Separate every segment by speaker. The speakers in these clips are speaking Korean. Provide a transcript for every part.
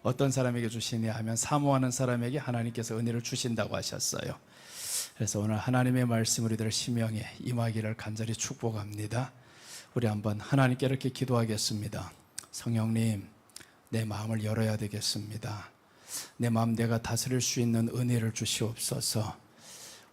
Speaker 1: 어떤 사람에게 주시냐 하면 사모하는 사람에게 하나님께서 은혜를 주신다고 하셨어요. 그래서 오늘 하나님의 말씀 우리들 심령에 임하기를 간절히 축복합니다. 우리 한번 하나님께 이렇게 기도하겠습니다. 성령님, 내 마음을 열어야 되겠습니다. 내 마음 내가 다스릴 수 있는 은혜를 주시옵소서.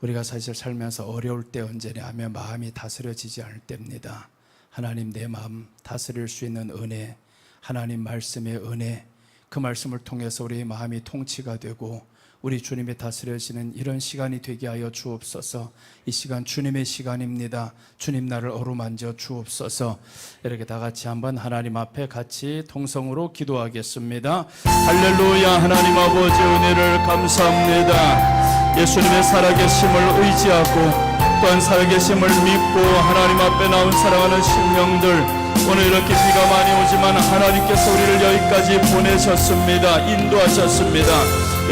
Speaker 1: 우리가 사실 살면서 어려울 때 언제냐 하면 마음이 다스려지지 않을 때입니다. 하나님, 내 마음 다스릴 수 있는 은혜, 하나님 말씀의 은혜, 그 말씀을 통해서 우리의 마음이 통치가 되고 우리 주님이 다스려지는 이런 시간이 되게 하여 주옵소서. 이 시간 주님의 시간입니다. 주님 나를 어루만져 주옵소서. 이렇게 다 같이 한번 하나님 앞에 같이 통성으로 기도하겠습니다. 할렐루야. 하나님 아버지 은혜를 감사합니다. 예수님의 살아계심을 의지하고 또한 살아계심을 믿고 하나님 앞에 나온 사랑하는 심령들, 오늘 이렇게 비가 많이 오지만 하나님께서 우리를 여기까지 보내셨습니다. 인도하셨습니다.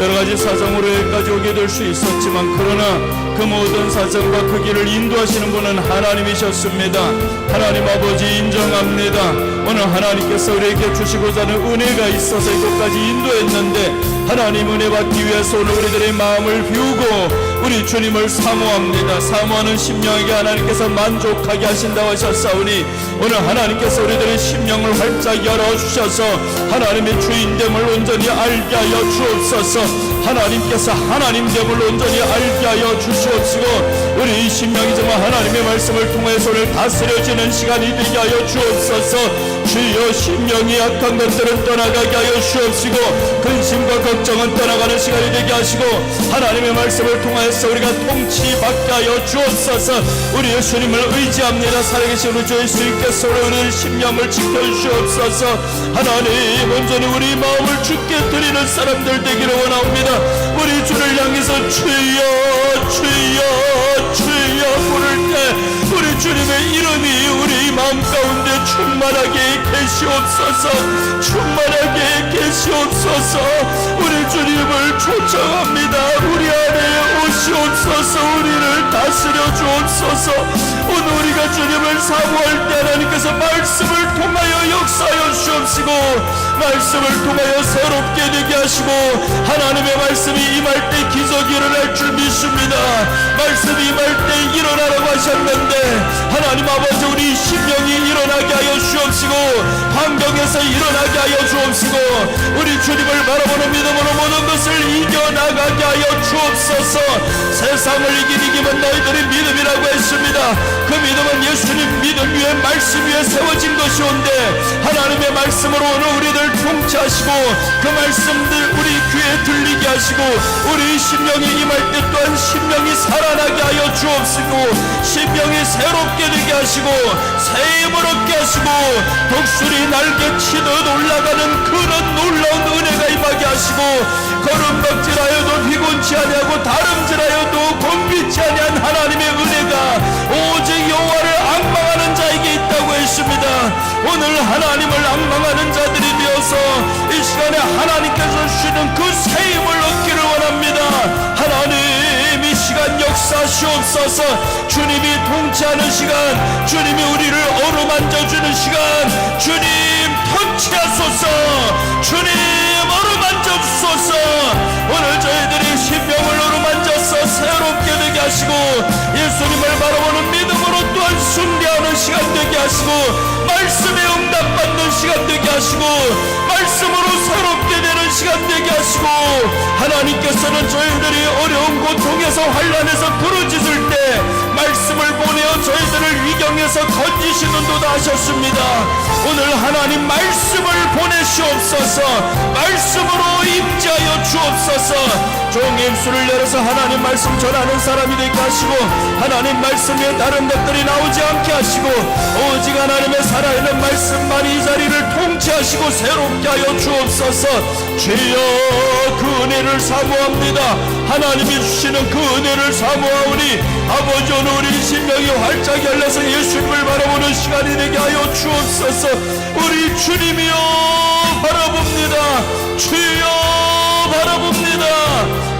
Speaker 1: 여러가지 사정으로 여기까지 오게 될 수 있었지만 그러나 그 모든 사정과 그 길을 인도하시는 분은 하나님이셨습니다. 하나님 아버지 인정합니다. 오늘 하나님께서 우리에게 주시고자 하는 은혜가 있어서 이곳까지 인도했는데 하나님 은혜 받기 위해서 오늘 우리들의 마음을 비우고 우리 주님을 사모합니다. 사모하는 심령에게 하나님께서 만족하게 하신다고 하셨사오니 오늘 하나님께서 우리들의 심령을 활짝 열어주셔서 하나님의 주인됨을 온전히 알게 하여 주옵소서. 하나님께서 하나님됨을 온전히 알게 하여 주시옵시고 우리 심령이 정말 하나님의 말씀을 통해서 오늘 다스려지는 시간이 되게 하여 주옵소서. 주여 심령이 약한 것들은 떠나가게 하여 주옵시고 근심과 걱정은 떠나가는 시간이 되게 하시고 하나님의 말씀을 통해서 우리가 통치받게 하여 주옵소서. 우리 예수님을 의지합니다. 살아계신 우리 주 예수님께서 우리 심령을 지켜주시옵소서. 하나님 온전히 우리 마음을 주께 드리는 사람들 되기를 원합니다. 우리 주를 향해서 주여 주여 주여 부를 때 우리 주님의 이름이 우리 마음 가운데 충만하게 계시옵소서. 충만하게 계시옵소서. 우리 주님을 초청합니다. 우리 안에 오시옵소서. 우리를 다스려 주옵소서. 오늘 우리가 주님을 사모할 때 하나님께서 말씀을 통하여 역사하여 주옵시고 말씀을 통하여 새롭게 되게 하시고 하나님의 말씀이 임할 때 기적이 일어날 줄 믿습니다. 말씀이 임할 때 일어나라고 하셨는데 하나님 아버지 우리 심령이 일어나게 하여 주옵시고 환경에서 일어나게 하여 주옵시고 우리 주님을 바라보는 믿음으로 모든 것을 이겨나가게 하여 주옵소서. 세상을 이긴 이기면 너희들의 믿음이라고 했습니다. 그 믿음은 예수님 믿음 위에 말씀 위에 세워진 것이온데 하나님의 말씀으로 오늘 우리를 통치하시고 그 말씀들 우리 귀에 들리게 하시고 우리 심령이 임할 때 또한 심령이 살아나게 하여 주옵시고 심령이 새롭게 되게 하시고 새 힘을 얻게 하시고 독수리 날개 치듯 올라가는 그런 놀라운 은혜가 임하게 하시고 걸음박질하여도 피곤치 아니하고 다름질하여도 곤비치 아니한 하나님의 은혜가 오직 여호와를 앙망하는 자에게 있다고 했습니다. 오늘 하나님을 앙망하는 자들이 되어서 이 시간에 하나님께서 주시는 그 새 힘을 얻기를 원합니다. 하나님 이 시간 역사시옵소서. 주님이 통치하는 시간, 주님이 우리를 어루만져주는 시간, 주님 통치하소서. 주님 어루만져주소서. 오늘 저희들이 심령을 어루만져서 새롭게 되게 하시고 예수님을 바라보는 믿음으로 또한 승리하는 시간 되게 하시고 말씀에 응답받는 시간 되게 하시고 말씀으로 새롭게 되는 시간 되게 하시고 하나님께서는 저희들이 어려운 고통에서 환난에서 부르짖을 때 말씀을 보내어 저희들을 위경에서 건지시는도다 하셨습니다. 오늘 하나님 말씀을 보내시옵소서. 말씀으로 임재하여 주옵소서. 종의 입술을 열어서 하나님 말씀 전하는 사람이 되게 하시고 하나님 말씀에 다른 것들이 나오지 않게 하시고 오직 하나님의 살아있는 말씀만이 이 자리를 통치하시고 새롭게 하여 주옵소서. 주여 그 은혜를 사모합니다. 하나님이 주시는 그 은혜를 사모하오니 아버지 오늘 우리 심령이 활짝 열려서 예수님을 바라보는 시간이 되게 하여 주옵소서. 우리 주님이여 바라봅니다. 주여 바라봅니다.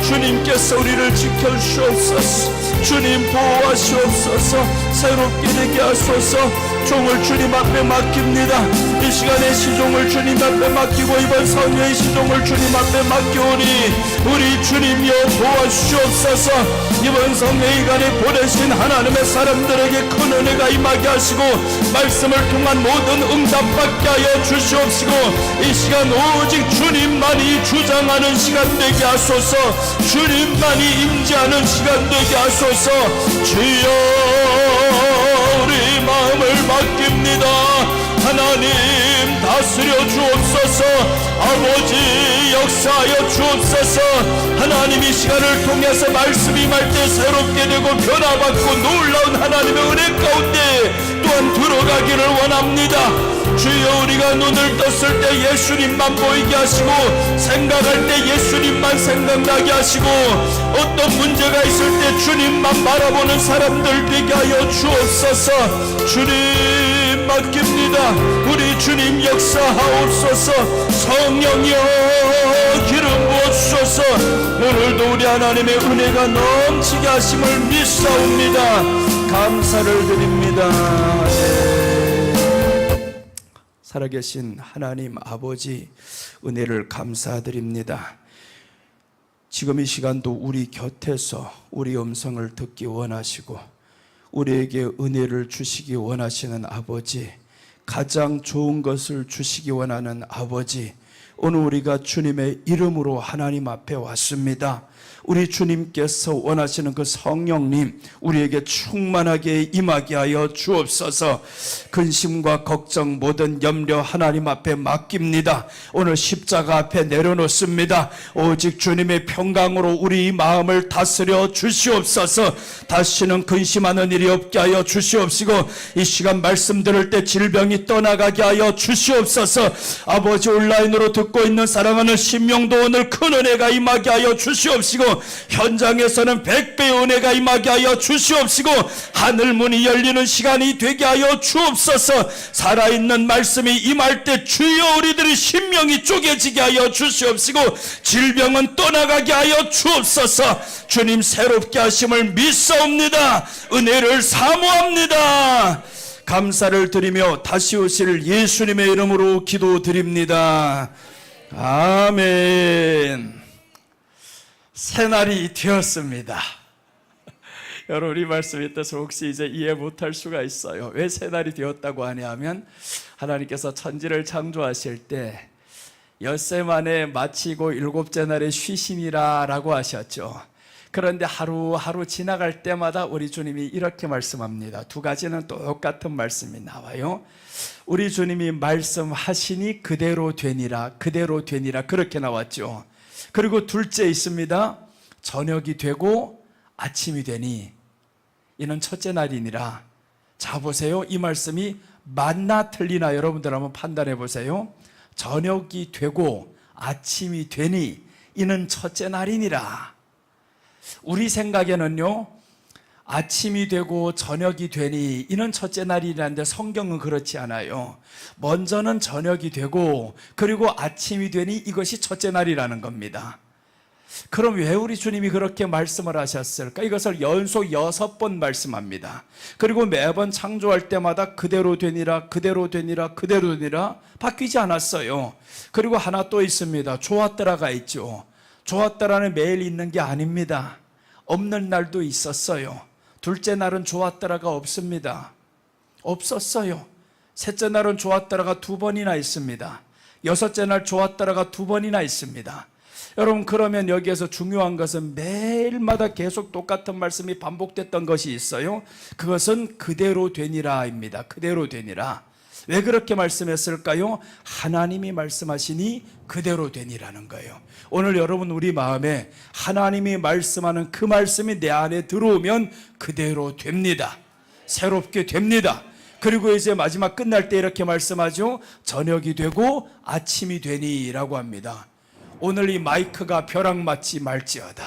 Speaker 1: 주님께서 우리를 지켜주시옵소서. 주님 보호하시옵소서. 새롭게 되게 하소서. 종을 주님 앞에 맡깁니다. 이 시간에 시종을 주님 앞에 맡기고 이번 성회의 시종을 주님 앞에 맡기오니 우리 주님이여 도와주시옵소서. 이번 성회의간에 보내신 하나님의 사람들에게 큰 은혜가 임하게 하시고 말씀을 통한 모든 응답받게 하여 주시옵시고 이 시간 오직 주님만이 주장하는 시간 되게 하소서. 주님만이 임재하는 시간 되게 하소서. 주여 우리 마음을 맡깁니다. 하나님 다스려 주옵소서. 아버지 역사하여 주옵소서. 하나님 이 시간을 통해서 말씀이 임할 때 새롭게 되고 변화받고 놀라운 하나님의 은혜 가운데 또한 들어가기를 원합니다. 주여 우리가 눈을 떴을 때 예수님만 보이게 하시고 생각할 때 예수님만 생각나게 하시고 어떤 문제가 있을 때 주님만 바라보는 사람들 되게 하여 주옵소서. 주님 맡깁니다. 우리 주님 역사하옵소서. 성령이여 기름 부어주소서. 오늘도 우리 하나님의 은혜가 넘치게 하심을 믿사옵니다. 감사를 드립니다. 살아계신 하나님 아버지 은혜를 감사드립니다. 지금 이 시간도 우리 곁에서 우리 음성을 듣기 원하시고 우리에게 은혜를 주시기 원하시는 아버지, 가장 좋은 것을 주시기 원하는 아버지, 오늘 우리가 주님의 이름으로 하나님 앞에 왔습니다. 우리 주님께서 원하시는 그 성령님 우리에게 충만하게 임하게 하여 주옵소서. 근심과 걱정 모든 염려 하나님 앞에 맡깁니다. 오늘 십자가 앞에 내려놓습니다. 오직 주님의 평강으로 우리 마음을 다스려 주시옵소서. 다시는 근심하는 일이 없게 하여 주시옵시고 이 시간 말씀 들을 때 질병이 떠나가게 하여 주시옵소서. 아버지 온라인으로 듣고 있는 사랑하는 심령도 오늘 큰 은혜가 임하게 하여 주시옵시고 현장에서는 100배의 은혜가 임하게 하여 주시옵시고 하늘문이 열리는 시간이 되게 하여 주옵소서. 살아있는 말씀이 임할 때 주여 우리들의 심령이 쪼개지게 하여 주시옵시고 질병은 떠나가게 하여 주옵소서. 주님 새롭게 하심을 믿사옵니다. 은혜를 사모합니다. 감사를 드리며 다시 오실 예수님의 이름으로 기도드립니다. 아멘. 새날이 되었습니다. 여러분 이 말씀에 대해서 혹시 이제 이해 못할 수가 있어요. 왜 새날이 되었다고 하냐면 하나님께서 천지를 창조하실 때 엿새 만에 마치고 일곱째 날에 쉬심이라 라고 하셨죠. 그런데 하루하루 지나갈 때마다 우리 주님이 이렇게 말씀합니다. 두 가지는 똑같은 말씀이 나와요. 우리 주님이 말씀하시니 그대로 되니라, 그대로 되니라 그렇게 나왔죠. 그리고 둘째 있습니다. 저녁이 되고 아침이 되니 이는 첫째 날이니라. 자 보세요. 이 말씀이 맞나 틀리나 여러분들 한번 판단해 보세요. 저녁이 되고 아침이 되니 이는 첫째 날이니라. 우리 생각에는요, 아침이 되고 저녁이 되니 이는 첫째 날이라는데 성경은 그렇지 않아요. 먼저는 저녁이 되고 그리고 아침이 되니 이것이 첫째 날이라는 겁니다. 그럼 왜 우리 주님이 그렇게 말씀을 하셨을까? 이것을 연속 6번 말씀합니다. 그리고 매번 창조할 때마다 그대로 되니라, 그대로 되니라, 그대로 되니라 바뀌지 않았어요. 그리고 하나 또 있습니다. 좋았더라가 있죠. 좋았더라는 매일 있는 게 아닙니다. 없는 날도 있었어요. 둘째 날은 좋았더라가 없습니다. 없었어요. 셋째 날은 좋았더라가 2번이나 있습니다. 여섯째 날 좋았더라가 2번이나 있습니다. 여러분 그러면 여기에서 중요한 것은 매일마다 계속 똑같은 말씀이 반복됐던 것이 있어요. 그것은 그대로 되니라입니다. 그대로 되니라. 왜 그렇게 말씀했을까요? 하나님이 말씀하시니 그대로 되니라는 거예요. 오늘 여러분 우리 마음에 하나님이 말씀하는 그 말씀이 내 안에 들어오면 그대로 됩니다. 새롭게 됩니다. 그리고 이제 마지막 끝날 때 이렇게 말씀하죠. 저녁이 되고 아침이 되니 라고 합니다. 오늘 이 마이크가 벼락 맞지 말지어다.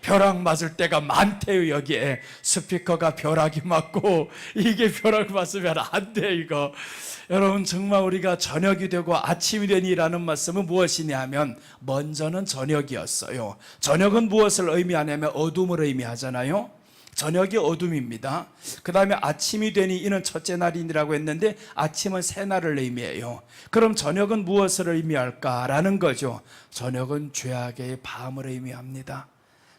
Speaker 1: 벼락 맞을 때가 많대요. 여기에 스피커가 벼락이 맞고 이게 벼락 맞으면 안 돼. 이거 여러분 정말 우리가 저녁이 되고 아침이 되니라는 말씀은 무엇이냐 하면 먼저는 저녁이었어요. 저녁은 무엇을 의미하냐면 어둠을 의미하잖아요. 저녁이 어둠입니다. 그 다음에 아침이 되니 이는 첫째 날이라고 했는데 아침은 새날을 의미해요. 그럼 저녁은 무엇을 의미할까라는 거죠. 저녁은 죄악의 밤을 의미합니다.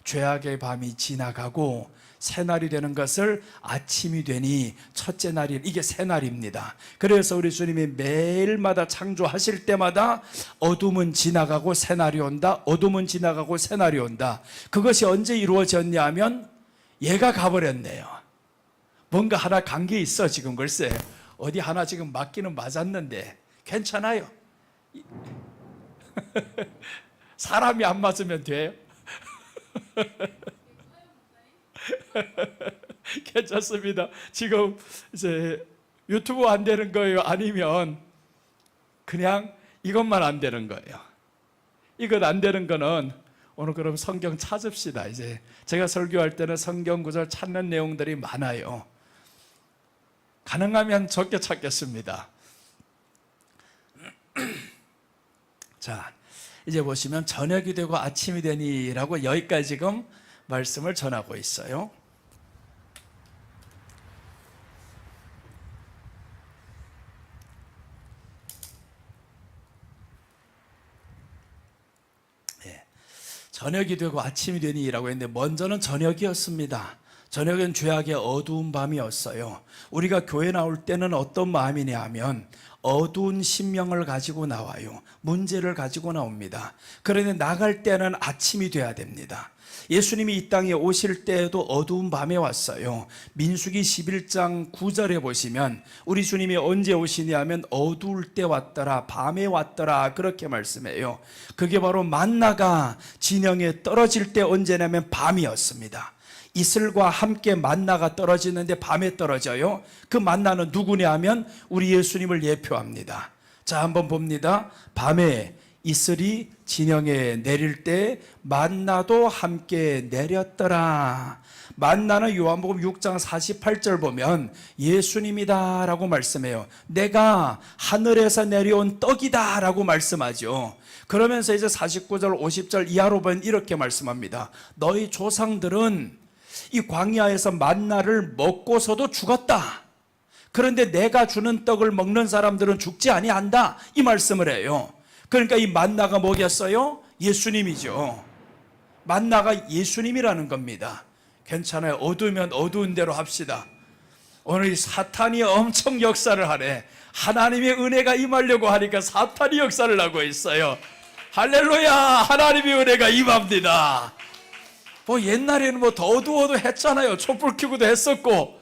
Speaker 1: 죄악의 밤이 지나가고 새날이 되는 것을 아침이 되니 첫째 날이, 이게 새날입니다. 그래서 우리 주님이 매일마다 창조하실 때마다 어둠은 지나가고 새날이 온다, 어둠은 지나가고 새날이 온다. 그것이 언제 이루어졌냐 하면 얘가 가버렸네요. 뭔가 하나 간 게 있어 지금. 글쎄 어디 하나 지금 맞기는 맞았는데 괜찮아요. 사람이 안 맞으면 돼요. 괜찮습니다. 지금 이제 유튜브 안 되는 거예요? 아니면 그냥 이것만 안 되는 거예요? 이것 안 되는 거는 오늘 그럼 성경 찾읍시다. 이제 제가 설교할 때는 성경 구절 찾는 내용들이 많아요. 가능하면 적게 찾겠습니다. 자, 이제 보시면 저녁이 되고 아침이 되니라고 여기까지 지금 말씀을 전하고 있어요. 저녁이 되고 아침이 되니라고 했는데 먼저는 저녁이었습니다. 저녁은 죄악의 어두운 밤이었어요. 우리가 교회 나올 때는 어떤 마음이냐 하면 어두운 심령을 가지고 나와요. 문제를 가지고 나옵니다. 그런데 나갈 때는 아침이 돼야 됩니다. 예수님이 이 땅에 오실 때에도 어두운 밤에 왔어요. 민수기 11장 9절에 보시면 우리 주님이 언제 오시냐 하면 어두울 때 왔더라, 밤에 왔더라, 그렇게 말씀해요. 그게 바로 만나가 진영에 떨어질 때 언제냐면 밤이었습니다. 이슬과 함께 만나가 떨어지는데 밤에 떨어져요. 그 만나는 누구냐 하면 우리 예수님을 예표합니다. 자, 한번 봅니다. 밤에 이슬이 진영에 내릴 때 만나도 함께 내렸더라. 만나는 요한복음 6장 48절 보면 예수님이다 라고 말씀해요. 내가 하늘에서 내려온 떡이다 라고 말씀하죠. 그러면서 이제 49절 50절 이하로 보면 이렇게 말씀합니다. 너희 조상들은 이 광야에서 만나를 먹고서도 죽었다. 그런데 내가 주는 떡을 먹는 사람들은 죽지 아니한다, 이 말씀을 해요. 그러니까 이 만나가 뭐겠어요? 예수님이죠. 만나가 예수님이라는 겁니다. 괜찮아요. 어두우면 어두운 대로 합시다. 오늘 사탄이 엄청 역사를 하네. 하나님의 은혜가 임하려고 하니까 사탄이 역사를 하고 있어요. 할렐루야. 하나님의 은혜가 임합니다. 뭐 옛날에는 뭐 더 어두워도 했잖아요. 촛불 켜고도 했었고.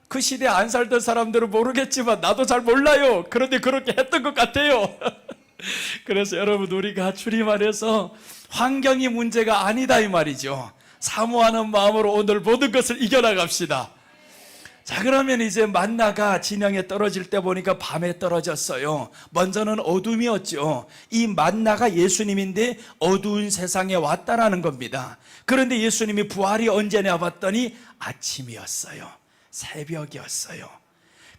Speaker 1: 그 시대에 안 살던 사람들은 모르겠지만 나도 잘 몰라요. 그런데 그렇게 했던 것 같아요. 그래서 여러분, 우리가 주님 안에서 환경이 문제가 아니다 이 말이죠. 사모하는 마음으로 오늘 모든 것을 이겨나갑시다. 자, 그러면 이제 만나가 진영에 떨어질 때 보니까 밤에 떨어졌어요. 먼저는 어둠이었죠. 이 만나가 예수님인데 어두운 세상에 왔다라는 겁니다. 그런데 예수님이 부활이 언제냐 봤더니 아침이었어요. 새벽이었어요.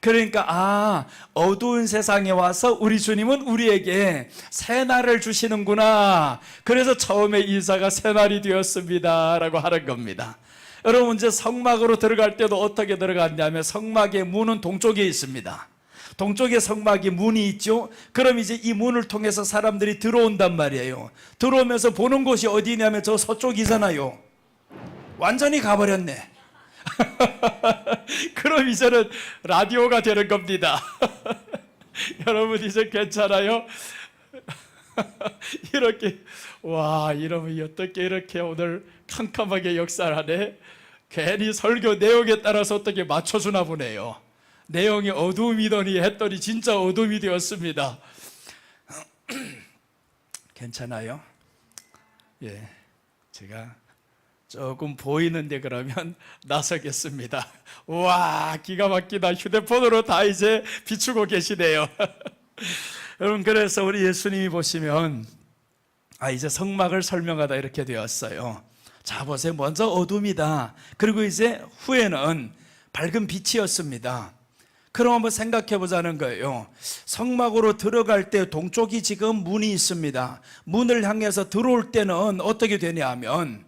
Speaker 1: 그러니까 어두운 세상에 와서 우리 주님은 우리에게 새날을 주시는구나. 그래서 처음에 인사가 새날이 되었습니다 라고 하는 겁니다. 여러분, 이제 성막으로 들어갈 때도 어떻게 들어갔냐면 성막의 문은 동쪽에 있습니다. 동쪽에 성막이 문이 있죠. 그럼 이제 이 문을 통해서 사람들이 들어온단 말이에요. 들어오면서 보는 곳이 어디냐면 저 서쪽이잖아요. 완전히 가버렸네. 그럼 이제는 라디오가 되는 겁니다. 여러분, 이제 괜찮아요? 이렇게, 와, 이러면 어떻게 이렇게 오늘 캄캄하게 역사를 하네? 괜히 설교 내용에 따라서 어떻게 맞춰주나 보네요. 내용이 어둠이더니 했더니 진짜 어둠이 되었습니다. 괜찮아요? 예, 제가 조금 보이는데 그러면 나서겠습니다. 와, 기가 막히다. 휴대폰으로 다 이제 비추고 계시네요. 여러분, 그래서 우리 예수님이 보시면 이제 성막을 설명하다 이렇게 되었어요. 자, 보세요. 먼저 어둠이다. 그리고 이제 후에는 밝은 빛이었습니다. 그럼 한번 생각해 보자는 거예요. 성막으로 들어갈 때 동쪽이 지금 문이 있습니다. 문을 향해서 들어올 때는 어떻게 되냐 하면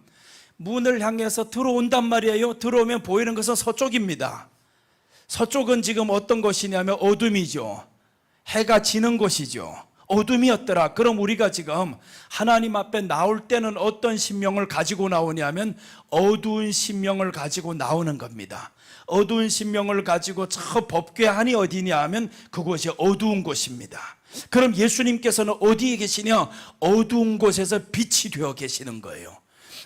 Speaker 1: 문을 향해서 들어온단 말이에요. 들어오면 보이는 것은 서쪽입니다. 서쪽은 지금 어떤 곳이냐면 어둠이죠. 해가 지는 곳이죠. 어둠이었더라. 그럼 우리가 지금 하나님 앞에 나올 때는 어떤 심령을 가지고 나오냐면 어두운 심령을 가지고 나오는 겁니다. 어두운 심령을 가지고 저 법궤안이 어디냐 하면 그곳이 어두운 곳입니다. 그럼 예수님께서는 어디에 계시냐? 어두운 곳에서 빛이 되어 계시는 거예요.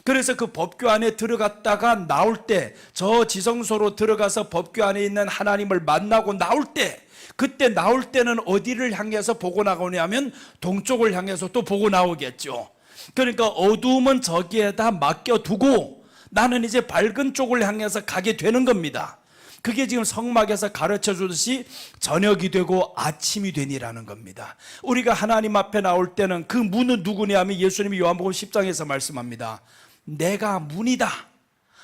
Speaker 1: 그래서 그 법궤 안에 들어갔다가 나올 때, 저 지성소로 들어가서 법궤 안에 있는 하나님을 만나고 나올 때, 그때 나올 때는 어디를 향해서 보고 나오냐면 동쪽을 향해서 또 보고 나오겠죠. 그러니까 어두움은 저기에다 맡겨두고 나는 이제 밝은 쪽을 향해서 가게 되는 겁니다. 그게 지금 성막에서 가르쳐 주듯이 저녁이 되고 아침이 되니라는 겁니다. 우리가 하나님 앞에 나올 때는 그 문은 누구냐면 예수님이 요한복음 10장에서 말씀합니다. 내가 문이다.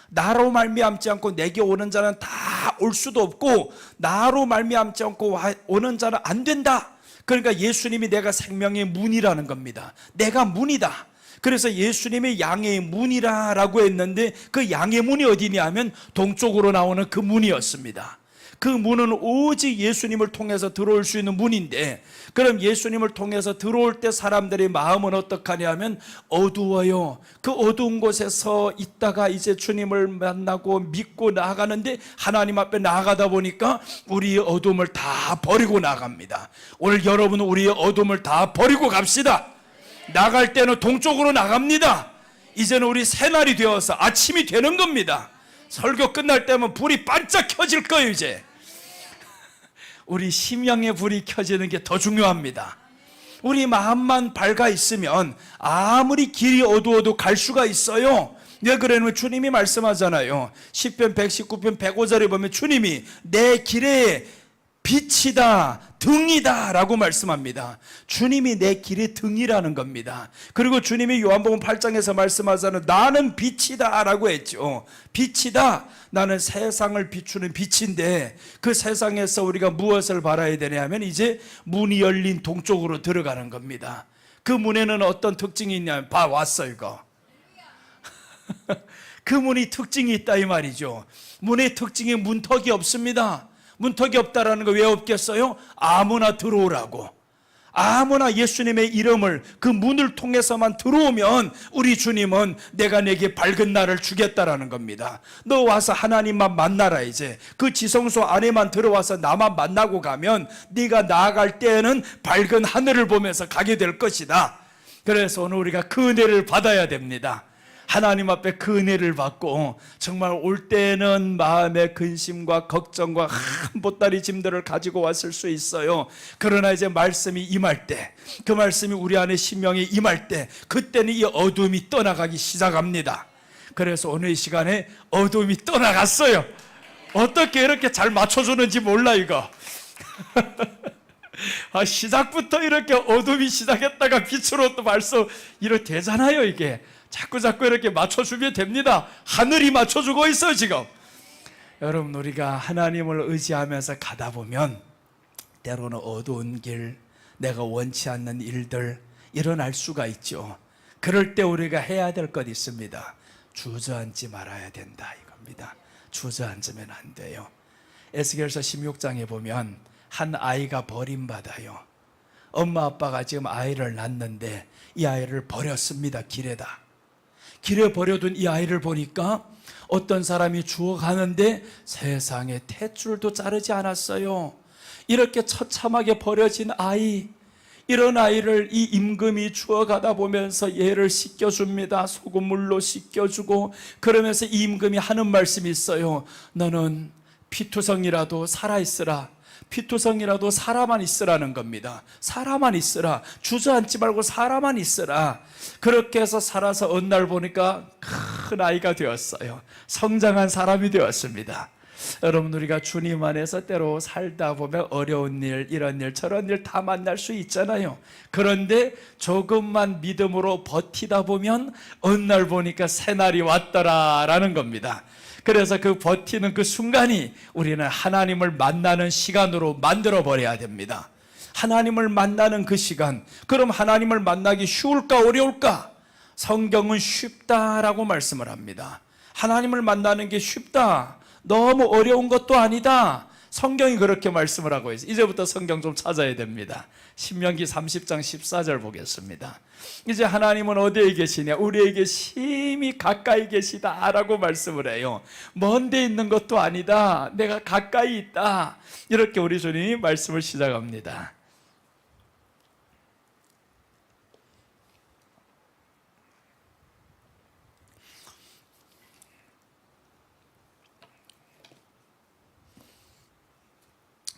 Speaker 1: 나로 말미암지 않고 내게 오는 자는 다 올 수도 없고 나로 말미암지 않고 오는 자는 안 된다. 그러니까 예수님이 내가 생명의 문이라는 겁니다. 내가 문이다. 그래서 예수님이 양의 문이라고 했는데 그 양의 문이 어디냐 하면 동쪽으로 나오는 그 문이었습니다. 그 문은 오직 예수님을 통해서 들어올 수 있는 문인데, 그럼 예수님을 통해서 들어올 때 사람들의 마음은 어떡하냐 하면 어두워요. 그 어두운 곳에서 있다가 이제 주님을 만나고 믿고 나아가는데 하나님 앞에 나아가다 보니까 우리의 어둠을 다 버리고 나갑니다. 오늘 여러분은 우리의 어둠을 다 버리고 갑시다. 나갈 때는 동쪽으로 나갑니다. 이제는 우리 새날이 되어서 아침이 되는 겁니다. 설교 끝날 때면 불이 반짝 켜질 거예요. 이제 우리 심령의 불이 켜지는 게 더 중요합니다. 우리 마음만 밝아 있으면 아무리 길이 어두워도 갈 수가 있어요. 왜 그러냐면 주님이 말씀하잖아요. 시편 119편 105절에 보면 주님이 내 길에 빛이다, 등이다 라고 말씀합니다. 주님이 내 길의 등이라는 겁니다. 그리고 주님이 요한복음 8장에서 말씀하자는 나는 빛이다 라고 했죠. 빛이다. 나는 세상을 비추는 빛인데 그 세상에서 우리가 무엇을 바라야 되냐면 이제 문이 열린 동쪽으로 들어가는 겁니다. 그 문에는 어떤 특징이 있냐면 왔어 이거. 그 문이 특징이 있다 이 말이죠. 문의 특징이 문턱이 없습니다. 문턱이 없다라는 거 왜 없겠어요? 아무나 들어오라고. 아무나 예수님의 이름을 그 문을 통해서만 들어오면 우리 주님은 내가 내게 밝은 날을 주겠다라는 겁니다. 너 와서 하나님만 만나라. 이제 그 지성소 안에만 들어와서 나만 만나고 가면 네가 나아갈 때에는 밝은 하늘을 보면서 가게 될 것이다. 그래서 오늘 우리가 그 은혜를 받아야 됩니다. 하나님 앞에 그 은혜를 받고 정말 올 때는 마음의 근심과 걱정과 한 보따리 짐들을 가지고 왔을 수 있어요. 그러나 이제 말씀이 임할 때, 그 말씀이 우리 안에 심령에 임할 때, 그때는 이 어둠이 떠나가기 시작합니다. 그래서 오늘 이 시간에 어둠이 떠나갔어요. 어떻게 이렇게 잘 맞춰주는지 몰라 이거. 시작부터 이렇게 어둠이 시작했다가 빛으로 또 벌써 이렇게 되잖아요. 이게 자꾸 이렇게 맞춰주면 됩니다. 하늘이 맞춰주고 있어요 지금. 여러분 우리가 하나님을 의지하면서 가다 보면 때로는 어두운 길, 내가 원치 않는 일들 일어날 수가 있죠. 그럴 때 우리가 해야 될 것 있습니다. 주저앉지 말아야 된다 이겁니다. 주저앉으면 안 돼요. 에스겔서 16장에 보면 한 아이가 버림받아요. 엄마 아빠가 지금 아이를 낳는데 이 아이를 버렸습니다. 길에 버려둔 이 아이를 보니까 어떤 사람이 주워가는데 세상에 탯줄도 자르지 않았어요. 이렇게 처참하게 버려진 아이, 이런 아이를 이 임금이 주워가다 보면서 얘를 씻겨줍니다. 소금물로 씻겨주고 그러면서 이 임금이 하는 말씀이 있어요. 너는 피투성이라도 살아있으라. 피투성이라도 살아만 있으라는 겁니다. 살아만 있으라. 주저앉지 말고 살아만 있으라. 그렇게 해서 살아서 어느 날 보니까 큰 아이가 되었어요. 성장한 사람이 되었습니다. 여러분 우리가 주님 안에서 때로 살다 보면 어려운 일, 이런 일, 저런 일 다 만날 수 있잖아요. 그런데 조금만 믿음으로 버티다 보면 어느 날 보니까 새날이 왔더라라는 겁니다. 그래서 그 버티는 그 순간이 우리는 하나님을 만나는 시간으로 만들어 버려야 됩니다. 하나님을 만나는 그 시간. 그럼 하나님을 만나기 쉬울까 어려울까? 성경은 쉽다라고 말씀을 합니다. 하나님을 만나는 게 쉽다, 너무 어려운 것도 아니다, 성경이 그렇게 말씀을 하고 있어요. 이제부터 성경 좀 찾아야 됩니다. 신명기 30장 14절 보겠습니다. 이제 하나님은 어디에 계시냐? 우리에게 심히 가까이 계시다라고 말씀을 해요. 먼 데 있는 것도 아니다, 내가 가까이 있다, 이렇게 우리 주님이 말씀을 시작합니다.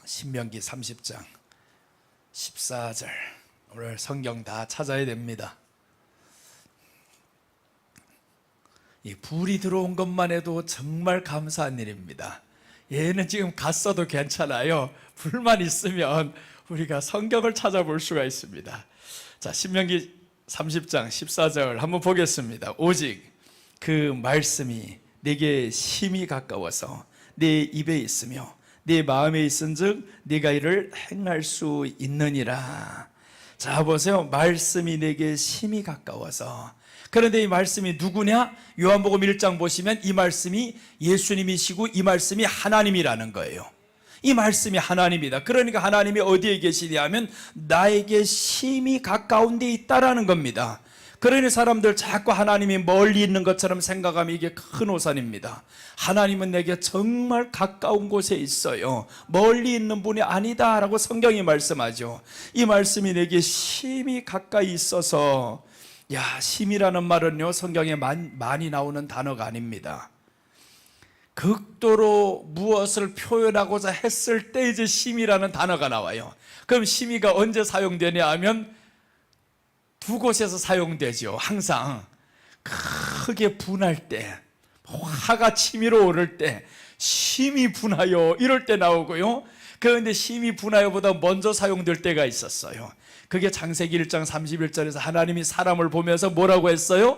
Speaker 1: 신명기 30장 14절, 오늘 성경 다 찾아야 됩니다. 이 불이 들어온 것만 해도 정말 감사한 일입니다. 얘는 지금 갔어도 괜찮아요. 불만 있으면 우리가 성경을 찾아볼 수가 있습니다. 자, 신명기 30장 14절 한번 보겠습니다. 오직 그 말씀이 내게 심히 가까워서 내 입에 있으며 네 마음에 있은즉 네가 이를 행할 수 있느니라. 자, 보세요. 말씀이 내게 심히 가까워서. 그런데 이 말씀이 누구냐? 요한복음 1장 보시면 이 말씀이 예수님이시고 이 말씀이 하나님이라는 거예요. 이 말씀이 하나님이다. 그러니까 하나님이 어디에 계시냐면 나에게 심히 가까운 데 있다라는 겁니다. 그러니 사람들 자꾸 하나님이 멀리 있는 것처럼 생각하면 이게 큰 오산입니다. 하나님은 내게 정말 가까운 곳에 있어요. 멀리 있는 분이 아니다라고 성경이 말씀하죠. 이 말씀이 내게 심히 가까이 있어서, 야, 심이라는 말은요 성경에 많이 나오는 단어가 아닙니다. 극도로 무엇을 표현하고자 했을 때 이제 심이라는 단어가 나와요. 그럼 심이가 언제 사용되냐 하면 두 곳에서 사용되죠. 항상 크게 분할 때, 화가 치밀어 오를 때 심히 분하여 이럴 때 나오고요. 그런데 심히 분하여보다 먼저 사용될 때가 있었어요. 그게 창세기 1장 31절에서 하나님이 사람을 보면서 뭐라고 했어요?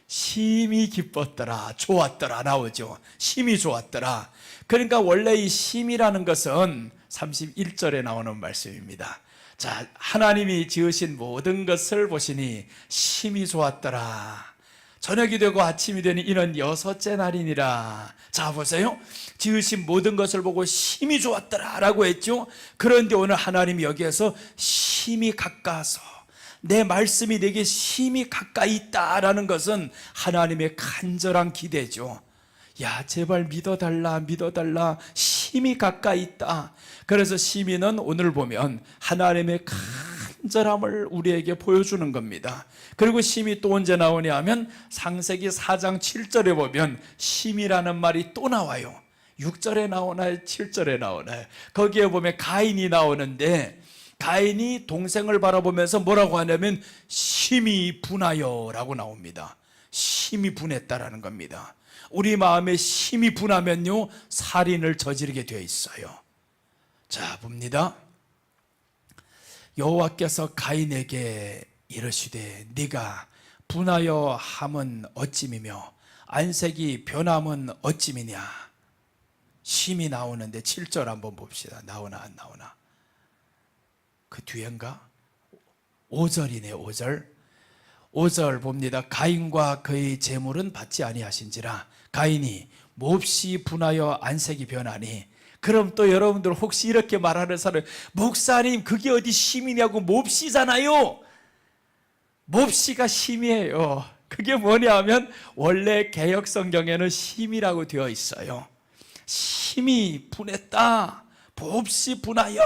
Speaker 1: 심히 기뻤더라, 좋았더라 나오죠. 심히 좋았더라. 그러니까 원래 이 심이라는 것은 31절에 나오는 말씀입니다. 자, 하나님이 지으신 모든 것을 보시니 심히 좋았더라. 저녁이 되고 아침이 되니 이는 6째 날이니라. 자, 보세요. 지으신 모든 것을 보고 심히 좋았더라 라고 했죠. 그런데 오늘 하나님이 여기에서 심히 가까워서, 내 말씀이 내게 심히 가까이 있다라는 것은 하나님의 간절한 기대죠. 야, 제발 믿어달라, 믿어달라, 심히 가까이 있다. 그래서 심히는 오늘 보면 하나님의 간절함을 우리에게 보여주는 겁니다. 그리고 심히 또 언제 나오냐 하면 창세기 4장 7절에 보면 심히라는 말이 또 나와요. 6절에 나오나요? 7절에 나오나요? 거기에 보면 가인이 나오는데, 가인이 동생을 바라보면서 뭐라고 하냐면 심히 분하여 라고 나옵니다. 심히 분했다라는 겁니다. 우리 마음에 심히 분하면요 살인을 저지르게 되어 있어요. 자, 봅니다. 여호와께서 가인에게 이르시되 네가 분하여 함은 어찌미며 안색이 변함은 어찌미냐. 심히 나오는데 7절 한번 봅시다. 나오나 안 나오나. 그 뒤엔가? 5절이네. 5절 봅니다. 가인과 그의 재물은 받지 아니하신지라 가인이 몹시 분하여 안색이 변하니. 그럼 또 여러분들 혹시 이렇게 말하는 사람, 목사님 그게 어디 심이냐고, 몹시잖아요. 몹시가 심이에요. 그게 뭐냐 하면 원래 개역 성경에는 심이라고 되어 있어요. 심히 분했다, 몹시 분하여,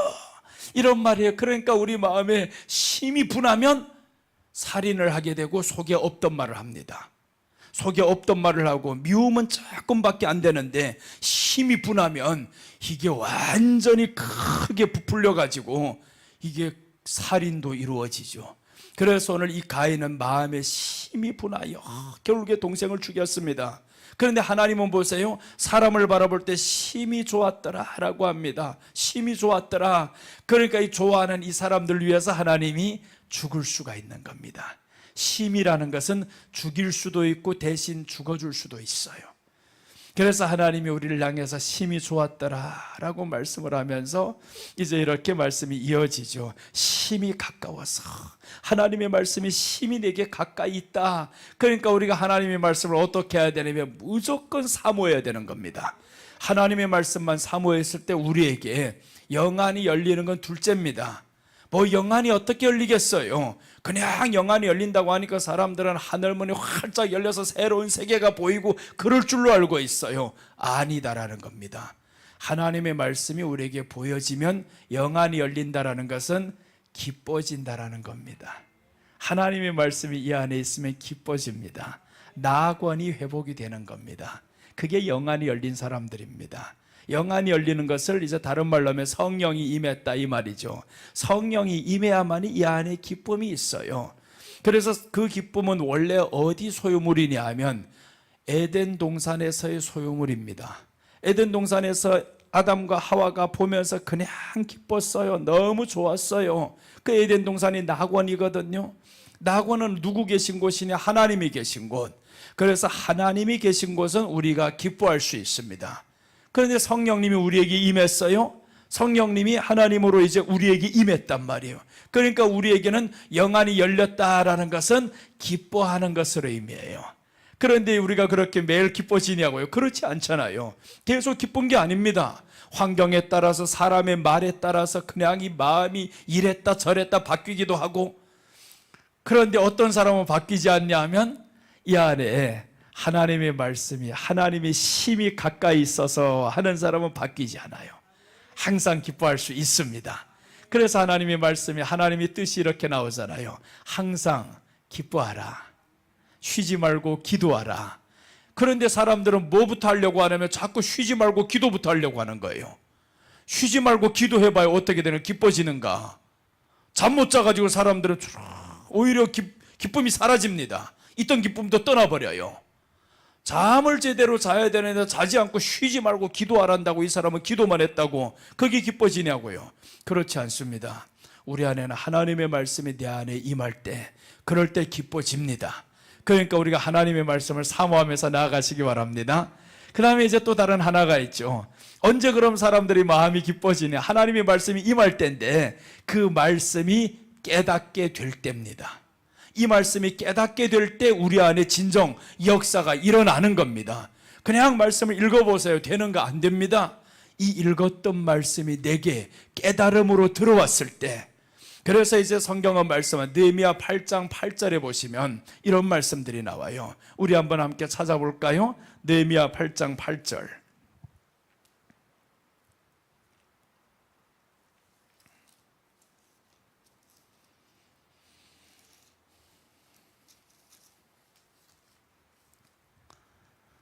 Speaker 1: 이런 말이에요. 그러니까 우리 마음에 심히 분하면 살인을 하게 되고 속에 없던 말을 합니다. 속에 없던 말을 하고 미움은 조금밖에 안 되는데 심히 분하면 이게 완전히 크게 부풀려 가지고 이게 살인도 이루어지죠. 그래서 오늘 이 가인은 마음에 심히 분하여 결국에 동생을 죽였습니다. 그런데 하나님은 보세요, 사람을 바라볼 때 심히 좋았더라 라고 합니다. 심히 좋았더라. 그러니까 이 좋아하는 이 사람들을 위해서 하나님이 죽을 수가 있는 겁니다. 심이라는 것은 죽일 수도 있고 대신 죽어줄 수도 있어요. 그래서 하나님이 우리를 향해서 심히 좋았더라라고 말씀을 하면서 이제 이렇게 말씀이 이어지죠. 심히 가까워서, 하나님의 말씀이 심히 내게 가까이 있다. 그러니까 우리가 하나님의 말씀을 어떻게 해야 되냐면 무조건 사모해야 되는 겁니다. 하나님의 말씀만 사모했을 때 우리에게 영안이 열리는 건 둘째입니다. 뭐 영안이 어떻게 열리겠어요? 그냥 영안이 열린다고 하니까 사람들은 하늘문이 활짝 열려서 새로운 세계가 보이고 그럴 줄로 알고 있어요. 아니다라는 겁니다. 하나님의 말씀이 우리에게 보여지면 영안이 열린다라는 것은 기뻐진다라는 겁니다. 하나님의 말씀이 이 안에 있으면 기뻐집니다. 낙원이 회복이 되는 겁니다. 그게 영안이 열린 사람들입니다. 영안이 열리는 것을 이제 다른 말로 하면 성령이 임했다 이 말이죠. 성령이 임해야만이 이 안에 기쁨이 있어요. 그래서 그 기쁨은 원래 어디 소유물이냐 하면 에덴 동산에서의 소유물입니다. 에덴 동산에서 아담과 하와가 보면서 그냥 기뻤어요. 너무 좋았어요. 그 에덴 동산이 낙원이거든요. 낙원은 누구 계신 곳이냐? 하나님이 계신 곳. 그래서 하나님이 계신 곳은 우리가 기뻐할 수 있습니다. 그런데 성령님이 우리에게 임했어요. 성령님이 하나님으로 이제 우리에게 임했단 말이에요. 그러니까 우리에게는 영안이 열렸다라는 것은 기뻐하는 것으로 의미해요. 그런데 우리가 그렇게 매일 기뻐지냐고요? 그렇지 않잖아요. 계속 기쁜 게 아닙니다. 환경에 따라서, 사람의 말에 따라서 그냥 이 마음이 이랬다 저랬다 바뀌기도 하고, 그런데 어떤 사람은 바뀌지 않냐 하면 이 안에 하나님의 말씀이, 하나님이 심히 가까이 있어서 하는 사람은 바뀌지 않아요. 항상 기뻐할 수 있습니다. 그래서 하나님의 말씀이, 하나님의 뜻이 이렇게 나오잖아요. 항상 기뻐하라, 쉬지 말고 기도하라. 그런데 사람들은 뭐부터 하려고 하냐면 자꾸 쉬지 말고 기도부터 하려고 하는 거예요. 쉬지 말고 기도해봐야 어떻게 되는, 기뻐지는가? 잠 못 자가지고 사람들은 오히려 기쁨이 사라집니다. 있던 기쁨도 떠나버려요. 잠을 제대로 자야 되는데 자지 않고 쉬지 말고 기도하란다고 이 사람은 기도만 했다고 그게 기뻐지냐고요? 그렇지 않습니다. 우리 안에는 하나님의 말씀이 내 안에 임할 때, 그럴 때 기뻐집니다. 그러니까 우리가 하나님의 말씀을 사모하면서 나아가시기 바랍니다. 그 다음에 이제 또 다른 하나가 있죠. 언제 그럼 사람들이 마음이 기뻐지냐? 하나님의 말씀이 임할 때인데 그 말씀이 깨닫게 될 때입니다. 이 말씀이 깨닫게 될 때 우리 안에 진정 역사가 일어나는 겁니다. 그냥 말씀을 읽어보세요. 되는가? 안 됩니다. 이 읽었던 말씀이 내게 깨달음으로 들어왔을 때, 그래서 이제 성경은 말씀은 느헤미야 8장 8절에 보시면 이런 말씀들이 나와요. 우리 한번 함께 찾아볼까요? 느헤미야 8장 8절.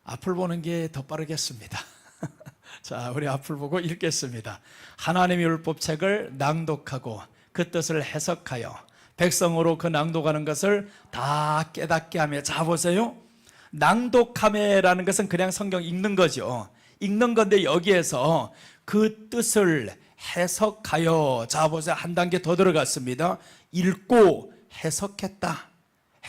Speaker 1: 앞을 보는 게 더 빠르겠습니다. 자, 우리 앞을 보고 읽겠습니다. 하나님의 율법책을 낭독하고 그 뜻을 해석하여 백성으로 그 낭독하는 것을 다 깨닫게 하며. 자, 보세요. 낭독함이라는 것은 그냥 성경 읽는 거죠. 읽는 건데 여기에서 그 뜻을 해석하여. 자, 보세요. 한 단계 더 들어갔습니다. 읽고 해석했다.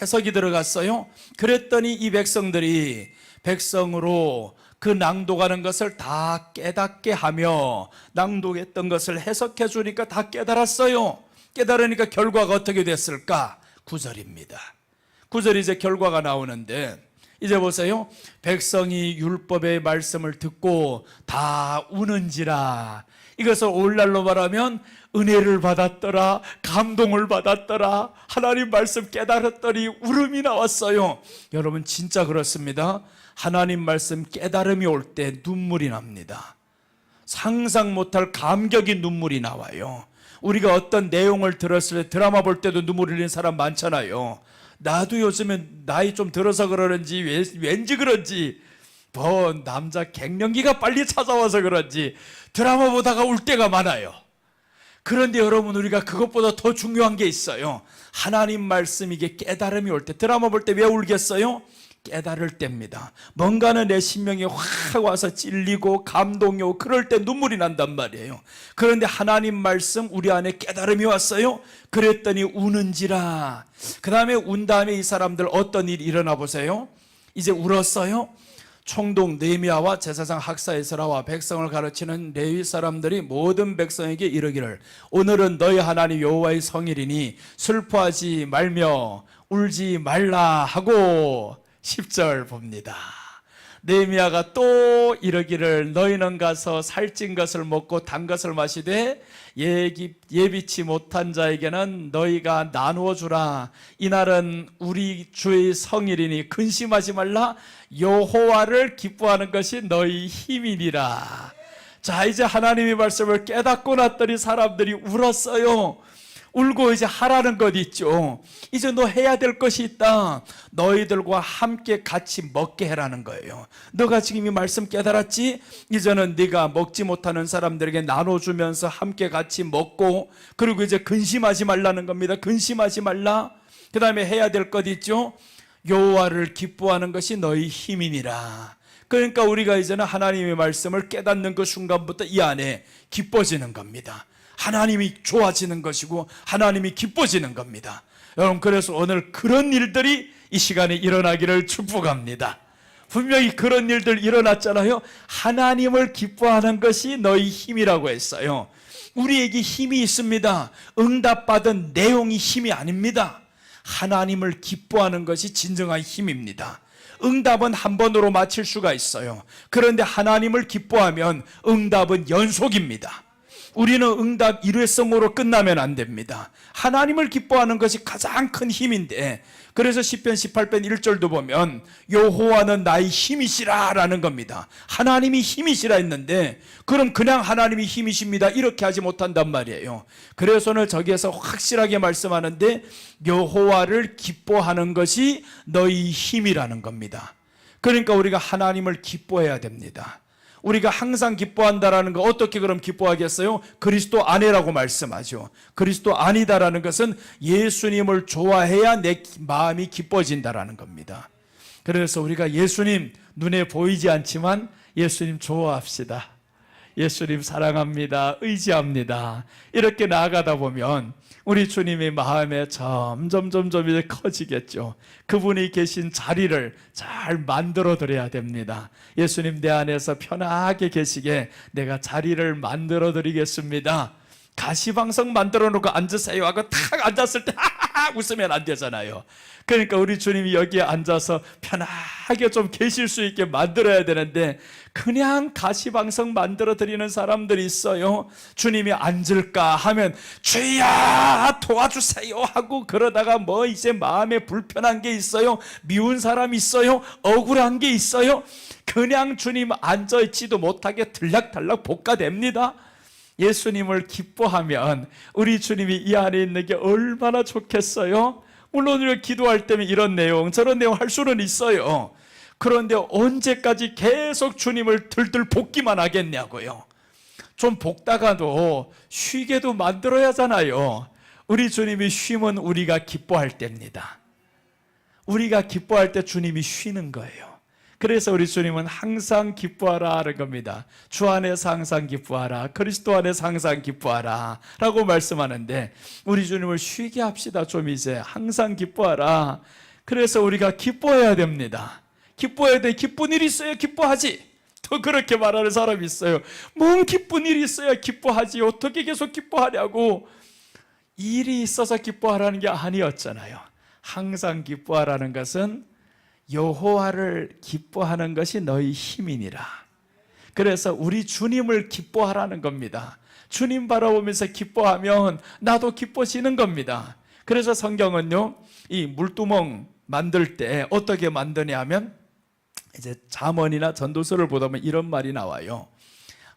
Speaker 1: 해석이 들어갔어요. 그랬더니 이 백성들이 백성으로 그 낭독하는 것을 다 깨닫게 하며, 낭독했던 것을 해석해 주니까 다 깨달았어요. 깨달으니까 결과가 어떻게 됐을까? 9절입니다. 9절이 이제 결과가 나오는데, 이제 보세요. 백성이 율법의 말씀을 듣고 다 우는지라. 이것을 오늘날로 말하면 은혜를 받았더라, 감동을 받았더라, 하나님 말씀 깨달았더니 울음이 나왔어요. 여러분 진짜 그렇습니다. 하나님 말씀 깨달음이 올 때 눈물이 납니다. 상상 못할 감격의 눈물이 나와요. 우리가 어떤 내용을 들었을 때, 드라마 볼 때도 눈물 흘리는 사람 많잖아요. 나도 요즘에 나이 좀 들어서 그러는지 왠지 그런지 뭐 남자 갱년기가 빨리 찾아와서 그런지 드라마 보다가 울 때가 많아요. 그런데 여러분, 우리가 그것보다 더 중요한 게 있어요. 하나님 말씀, 이게 깨달음이 올 때. 드라마 볼 때 왜 울겠어요? 깨달을 때입니다. 뭔가는 내 심령에 확 와서 찔리고 감동이 오고 그럴 때 눈물이 난단 말이에요. 그런데 하나님 말씀, 우리 안에 깨달음이 왔어요. 그랬더니 우는지라. 그 다음에 운 다음에 이 사람들 어떤 일이 일어나 보세요. 이제 울었어요. 총독 느헤미야와 제사장 학사 에스라와 백성을 가르치는 레위 사람들이 모든 백성에게 이르기를 오늘은 너희 하나님 여호와의 성일이니 슬퍼하지 말며 울지 말라 하고 10절 봅니다. 느헤미야가 또 이르기를 너희는 가서 살찐 것을 먹고 단 것을 마시되 예비치 못한 자에게는 너희가 나누어 주라. 이날은 우리 주의 성일이니 근심하지 말라. 여호와를 기뻐하는 것이 너희 힘이니라. 자, 이제 하나님의 말씀을 깨닫고 났더니 사람들이 울었어요. 울고 이제 하라는 것 있죠. 이제 너 해야 될 것이 있다. 너희들과 함께 같이 먹게 해라는 거예요. 너가 지금 이 말씀 깨달았지? 이제는 네가 먹지 못하는 사람들에게 나눠주면서 함께 같이 먹고, 그리고 이제 근심하지 말라는 겁니다. 근심하지 말라. 그 다음에 해야 될 것 있죠. 여호와를 기뻐하는 것이 너희 힘이니라. 그러니까 우리가 이제는 하나님의 말씀을 깨닫는 그 순간부터 이 안에 기뻐지는 겁니다. 하나님이 좋아지는 것이고 하나님이 기뻐지는 겁니다. 여러분, 그래서 오늘 그런 일들이 이 시간에 일어나기를 축복합니다. 분명히 그런 일들 일어났잖아요. 하나님을 기뻐하는 것이 너희 힘이라고 했어요. 우리에게 힘이 있습니다. 응답받은 내용이 힘이 아닙니다. 하나님을 기뻐하는 것이 진정한 힘입니다. 응답은 한 번으로 마칠 수가 있어요. 그런데 하나님을 기뻐하면 응답은 연속입니다. 우리는 응답 일회성으로 끝나면 안 됩니다. 하나님을 기뻐하는 것이 가장 큰 힘인데, 그래서 시편 18편 1절도 보면 여호와는 나의 힘이시라 라는 겁니다. 하나님이 힘이시라 했는데, 그럼 그냥 하나님이 힘이십니다 이렇게 하지 못한단 말이에요. 그래서 오늘 저기에서 확실하게 말씀하는데 여호와를 기뻐하는 것이 너희 힘이라는 겁니다. 그러니까 우리가 하나님을 기뻐해야 됩니다. 우리가 항상 기뻐한다라는 거, 어떻게 그럼 기뻐하겠어요? 그리스도 안에라고 말씀하죠. 그리스도 아니다라는 것은 예수님을 좋아해야 내 마음이 기뻐진다라는 겁니다. 그래서 우리가 예수님 눈에 보이지 않지만 예수님 좋아합시다. 예수님 사랑합니다. 의지합니다. 이렇게 나아가다 보면 우리 주님의 마음에 점점 이제 커지겠죠. 그분이 계신 자리를 잘 만들어 드려야 됩니다. 예수님 내 안에서 편하게 계시게 내가 자리를 만들어 드리겠습니다. 가시방석 만들어 놓고 앉으세요 하고 탁 앉았을 때 하하하 웃으면 안 되잖아요. 그러니까 우리 주님이 여기에 앉아서 편하게 좀 계실 수 있게 만들어야 되는데, 그냥 가시방석 만들어 드리는 사람들이 있어요. 주님이 앉을까 하면 주여 도와주세요 하고, 그러다가 뭐 이제 마음에 불편한 게 있어요, 미운 사람이 있어요, 억울한 게 있어요, 그냥 주님 앉아있지도 못하게 들락달락 볶아댑니다. 예수님을 기뻐하면 우리 주님이 이 안에 있는 게 얼마나 좋겠어요. 물론 우리가 기도할 때면 이런 내용 저런 내용 할 수는 있어요. 그런데 언제까지 계속 주님을 들들 볶기만 하겠냐고요. 좀 볶다가도 쉬게도 만들어야 하잖아요. 우리 주님이 쉼은 우리가 기뻐할 때입니다. 우리가 기뻐할 때 주님이 쉬는 거예요. 그래서 우리 주님은 항상 기뻐하라 하는 겁니다. 주 안에서 항상 기뻐하라, 그리스도 안에서 항상 기뻐하라 라고 말씀하는데, 우리 주님을 쉬게 합시다. 좀 이제 항상 기뻐하라. 그래서 우리가 기뻐해야 됩니다. 기뻐해야 돼. 기쁜 일이 있어야 기뻐하지. 또 그렇게 말하는 사람이 있어요. 뭔 기쁜 일이 있어야 기뻐하지, 어떻게 계속 기뻐하냐고. 일이 있어서 기뻐하라는 게 아니었잖아요. 항상 기뻐하라는 것은 여호와를 기뻐하는 것이 너희 힘이니라. 그래서 우리 주님을 기뻐하라는 겁니다. 주님 바라보면서 기뻐하면 나도 기뻐지는 겁니다. 그래서 성경은요, 이 물두멍 만들 때 어떻게 만드냐 하면, 이제 잠언이나 전도서를 보다 보면 이런 말이 나와요.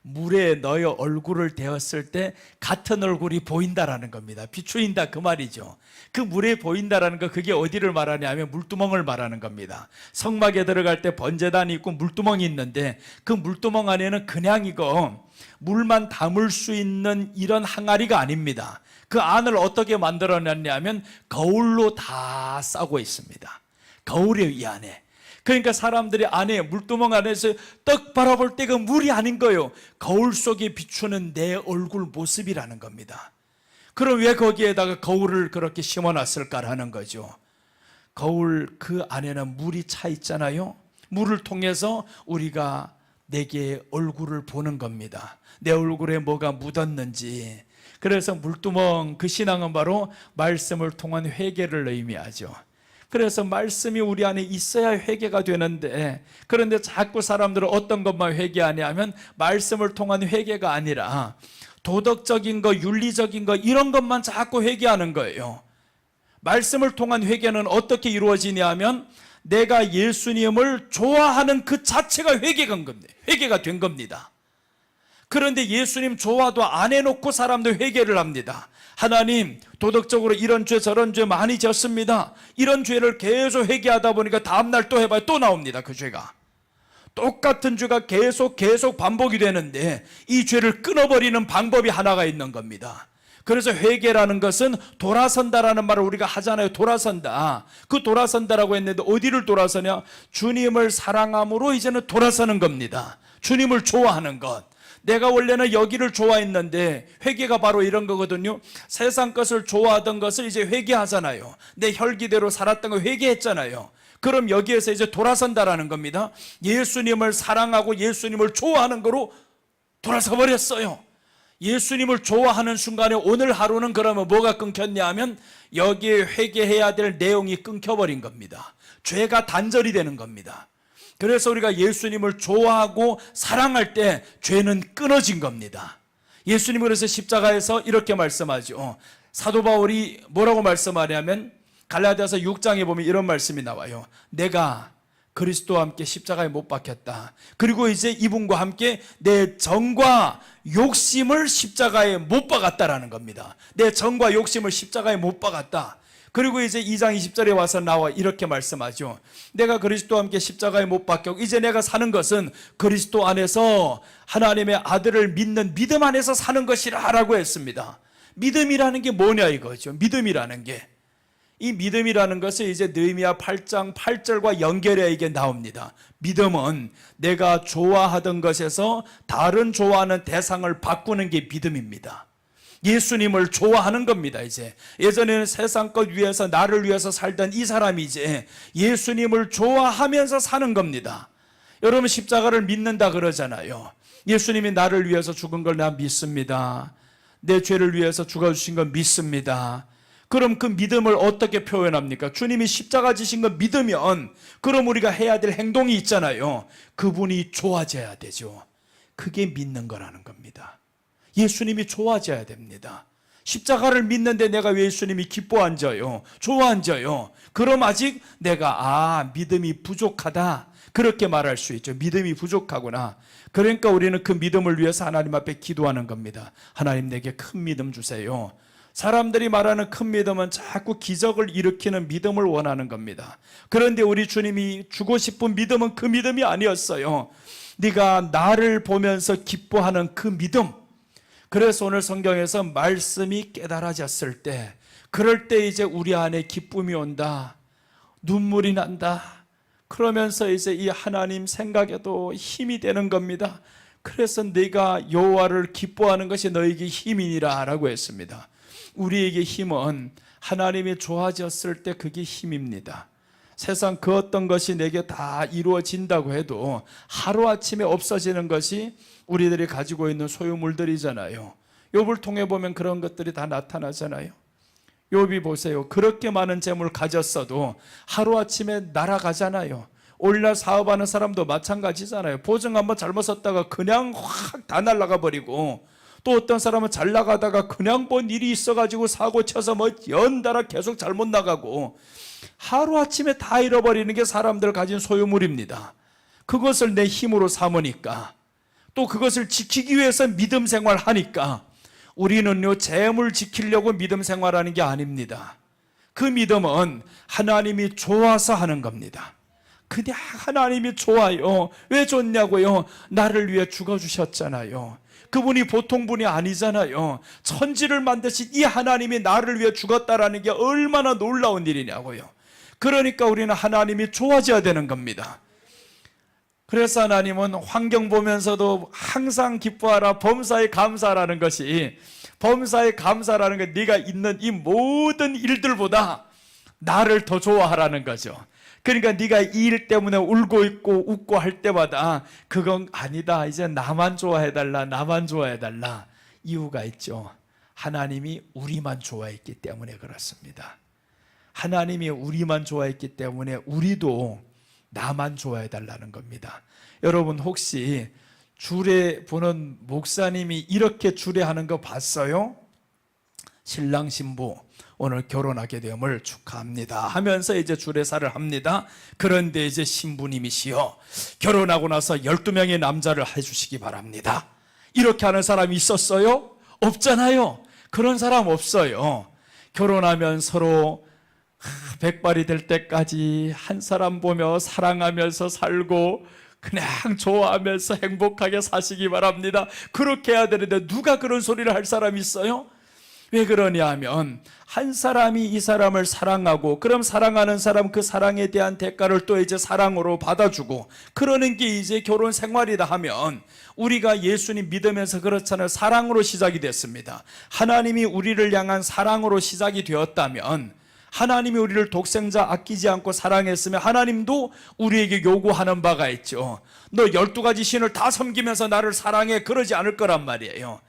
Speaker 1: 물에 너의 얼굴을 대었을 때 같은 얼굴이 보인다라는 겁니다. 비추인다 그 말이죠. 그 물에 보인다라는 거, 그게 어디를 말하냐면 물두멍을 말하는 겁니다. 성막에 들어갈 때 번제단이 있고 물두멍이 있는데, 그 물두멍 안에는 그냥 이거 물만 담을 수 있는 이런 항아리가 아닙니다. 그 안을 어떻게 만들어놨냐면 거울로 다 싸고 있습니다. 거울이에요, 이 안에. 그러니까 사람들이 안에, 물두멍 안에서 떡 바라볼 때가 물이 아닌 거예요. 거울 속에 비추는 내 얼굴 모습이라는 겁니다. 그럼 왜 거기에다가 거울을 그렇게 심어놨을까라는 거죠. 거울 그 안에는 물이 차 있잖아요. 물을 통해서 우리가 내게 얼굴을 보는 겁니다. 내 얼굴에 뭐가 묻었는지. 그래서 물두멍, 그 신앙은 바로 말씀을 통한 회개를 의미하죠. 그래서 말씀이 우리 안에 있어야 회개가 되는데, 그런데 자꾸 사람들은 어떤 것만 회개하냐면 말씀을 통한 회개가 아니라 도덕적인 거, 윤리적인 거, 이런 것만 자꾸 회개하는 거예요. 말씀을 통한 회개는 어떻게 이루어지냐 하면 내가 예수님을 좋아하는 그 자체가 회개가 된 겁니다. 그런데 예수님 좋아도 안 해놓고 사람들 회개를 합니다. 하나님, 도덕적으로 이런 죄 저런 죄 많이 졌습니다. 이런 죄를 계속 회개하다 보니까 다음날 또 해봐요. 또 나옵니다. 그 죄가. 똑같은 죄가 계속 반복이 되는데 이 죄를 끊어버리는 방법이 하나가 있는 겁니다. 그래서 회개라는 것은 돌아선다라는 말을 우리가 하잖아요. 돌아선다. 그 돌아선다라고 했는데 어디를 돌아서냐? 주님을 사랑함으로 이제는 돌아서는 겁니다. 주님을 좋아하는 것. 내가 원래는 여기를 좋아했는데, 회개가 바로 이런 거거든요. 세상 것을 좋아하던 것을 이제 회개하잖아요. 내 혈기대로 살았던 거 회개했잖아요. 그럼 여기에서 이제 돌아선다라는 겁니다. 예수님을 사랑하고 예수님을 좋아하는 거로 돌아서 버렸어요. 예수님을 좋아하는 순간에 오늘 하루는 그러면 뭐가 끊겼냐 하면 여기에 회개해야 될 내용이 끊겨버린 겁니다. 죄가 단절이 되는 겁니다. 그래서 우리가 예수님을 좋아하고 사랑할 때 죄는 끊어진 겁니다. 예수님은 그래서 십자가에서 이렇게 말씀하죠. 사도 바울이 뭐라고 말씀하냐면 갈라디아서 6장에 보면 이런 말씀이 나와요. 내가 그리스도와 함께 십자가에 못 박혔다. 그리고 이제 이분과 함께 내 정과 욕심을 십자가에 못 박았다라는 겁니다. 내 정과 욕심을 십자가에 못 박았다. 그리고 이제 2장 20절에 와서 나와 이렇게 말씀하죠. 내가 그리스도와 함께 십자가에 못 박혔고 이제 내가 사는 것은 그리스도 안에서 하나님의 아들을 믿는 믿음 안에서 사는 것이라 라고 했습니다. 믿음이라는 게 뭐냐 이거죠. 믿음이라는 게. 이 믿음이라는 것은 이제 느헤미야 8장 8절과 연결해 이게 나옵니다. 믿음은 내가 좋아하던 것에서 다른 좋아하는 대상을 바꾸는 게 믿음입니다. 예수님을 좋아하는 겁니다. 이제 예전에는 세상 것 위해서 나를 위해서 살던 이 사람이 이제 예수님을 좋아하면서 사는 겁니다. 여러분 십자가를 믿는다 그러잖아요. 예수님이 나를 위해서 죽은 걸 나 믿습니다. 내 죄를 위해서 죽어주신 걸 믿습니다. 그럼 그 믿음을 어떻게 표현합니까? 주님이 십자가 지신 거 믿으면 그럼 우리가 해야 될 행동이 있잖아요. 그분이 좋아져야 되죠. 그게 믿는 거라는 겁니다. 예수님이 좋아져야 됩니다. 십자가를 믿는데 내가 왜 예수님이 기뻐 앉아요? 좋아 앉아요? 그럼 아직 내가 믿음이 부족하다 그렇게 말할 수 있죠. 믿음이 부족하구나. 그러니까 우리는 그 믿음을 위해서 하나님 앞에 기도하는 겁니다. 하나님 내게 큰 믿음 주세요. 사람들이 말하는 큰 믿음은 자꾸 기적을 일으키는 믿음을 원하는 겁니다. 그런데 우리 주님이 주고 싶은 믿음은 그 믿음이 아니었어요. 네가 나를 보면서 기뻐하는 그 믿음. 그래서 오늘 성경에서 말씀이 깨달아졌을 때, 그럴 때 이제 우리 안에 기쁨이 온다, 눈물이 난다. 그러면서 이제 이 하나님 생각에도 힘이 되는 겁니다. 그래서 네가 여호와를 기뻐하는 것이 너에게 힘이니라 라고 했습니다. 우리에게 힘은 하나님이 좋아졌을 때 그게 힘입니다. 세상 그 어떤 것이 내게 다 이루어진다고 해도 하루아침에 없어지는 것이 우리들이 가지고 있는 소유물들이잖아요. 욥을 통해 보면 그런 것들이 다 나타나잖아요. 욥이 보세요. 그렇게 많은 재물 가졌어도 하루아침에 날아가잖아요. 오늘날 사업하는 사람도 마찬가지잖아요. 보증 한번 잘못 썼다가 그냥 확 다 날아가 버리고, 또 어떤 사람은 잘 나가다가 그냥 뭔 일이 있어가지고 사고 쳐서 뭐 연달아 계속 잘못 나가고, 하루아침에 다 잃어버리는 게 사람들 가진 소유물입니다. 그것을 내 힘으로 삼으니까, 또 그것을 지키기 위해서 믿음 생활하니까 우리는요 재물 지키려고 믿음 생활하는 게 아닙니다. 그 믿음은 하나님이 좋아서 하는 겁니다. 그냥 하나님이 좋아요. 왜 좋냐고요? 나를 위해 죽어주셨잖아요. 그분이 보통 분이 아니잖아요. 천지를 만드신 이 하나님이 나를 위해 죽었다라는 게 얼마나 놀라운 일이냐고요. 그러니까 우리는 하나님이 좋아져야 되는 겁니다. 그래서 하나님은 환경 보면서도 항상 기뻐하라, 범사에 감사라는 것이, 범사에 감사라는 건 네가 있는 이 모든 일들보다 나를 더 좋아하라는 거죠. 그러니까 네가 이 일 때문에 울고 있고 웃고 할 때마다 그건 아니다. 이제 나만 좋아해달라. 나만 좋아해달라. 이유가 있죠. 하나님이 우리만 좋아했기 때문에 그렇습니다. 하나님이 우리만 좋아했기 때문에 우리도 나만 좋아해달라는 겁니다. 여러분 혹시 주례 보는 목사님이 이렇게 주례하는 거 봤어요? 신랑 신부 오늘 결혼하게 됨을 축하합니다 하면서 이제 주례사를 합니다. 그런데 이제 신부님이시여 결혼하고 나서 12명의 남자를 해주시기 바랍니다. 이렇게 하는 사람이 있었어요? 없잖아요. 그런 사람 없어요. 결혼하면 서로 백발이 될 때까지 한 사람 보며 사랑하면서 살고 그냥 좋아하면서 행복하게 사시기 바랍니다. 그렇게 해야 되는데 누가 그런 소리를 할 사람이 있어요? 왜 그러냐 하면 한 사람이 이 사람을 사랑하고 그럼 사랑하는 사람 그 사랑에 대한 대가를 또 이제 사랑으로 받아주고 그러는 게 이제 결혼 생활이다 하면 우리가 예수님 믿으면서 그렇잖아요. 사랑으로 시작이 됐습니다. 하나님이 우리를 향한 사랑으로 시작이 되었다면 하나님이 우리를 독생자 아끼지 않고 사랑했으면 하나님도 우리에게 요구하는 바가 있죠. 너 12가지 신을 다 섬기면서 나를 사랑해 그러지 않을 거란 말이에요.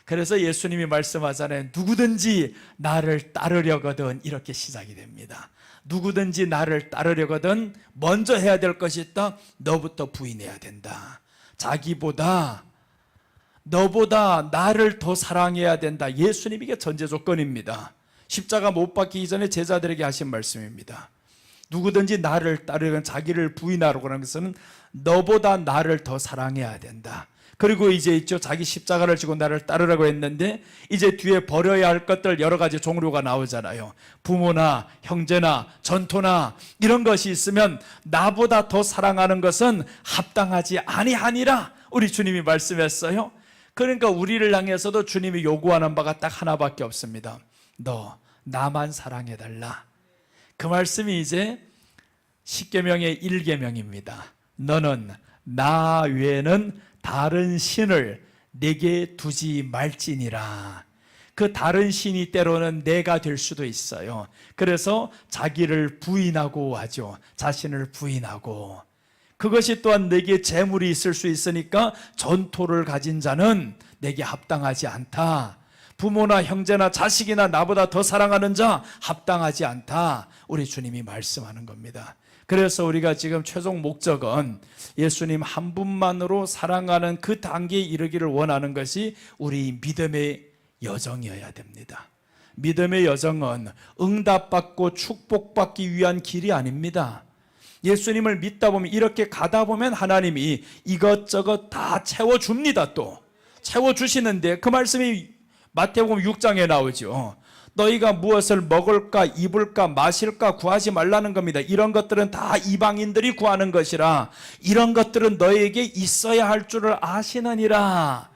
Speaker 1: 그래서 예수님이 말씀하잖아요. 누구든지 나를 따르려거든 이렇게 시작이 됩니다. 누구든지 나를 따르려거든 먼저 해야 될 것이 있다. 너부터 부인해야 된다. 자기보다 너보다 나를 더 사랑해야 된다. 예수님 이게 전제 조건입니다. 십자가 못 박히기 전에 제자들에게 하신 말씀입니다. 누구든지 나를 따르면 자기를 부인하라고 하는 것은 너보다 나를 더 사랑해야 된다. 그리고 이제 있죠. 자기 십자가를 지고 나를 따르라고 했는데 이제 뒤에 버려야 할 것들 여러 가지 종류가 나오잖아요. 부모나 형제나 전토나 이런 것이 있으면 나보다 더 사랑하는 것은 합당하지 아니하니라 우리 주님이 말씀했어요. 그러니까 우리를 향해서도 주님이 요구하는 바가 딱 하나밖에 없습니다. 너 나만 사랑해달라. 그 말씀이 이제 십계명의 1계명입니다. 너는 나 외에는 다른 신을 내게 두지 말지니라. 그 다른 신이 때로는 내가 될 수도 있어요. 그래서 자기를 부인하고 하죠. 자신을 부인하고. 그것이 또한 내게 재물이 있을 수 있으니까 전토를 가진 자는 내게 합당하지 않다. 부모나 형제나 자식이나 나보다 더 사랑하는 자 합당하지 않다. 우리 주님이 말씀하는 겁니다. 그래서 우리가 지금 최종 목적은 예수님 한 분만으로 사랑하는 그 단계에 이르기를 원하는 것이 우리 믿음의 여정이어야 됩니다. 믿음의 여정은 응답받고 축복받기 위한 길이 아닙니다. 예수님을 믿다 보면 이렇게 가다 보면 하나님이 이것저것 다 채워줍니다. 또 채워주시는데 그 말씀이 마태복음 6장에 나오죠. 너희가 무엇을 먹을까 입을까 마실까 구하지 말라는 겁니다. 이런 것들은 다 이방인들이 구하는 것이라 이런 것들은 너희에게 있어야 할 줄을 아시느니라.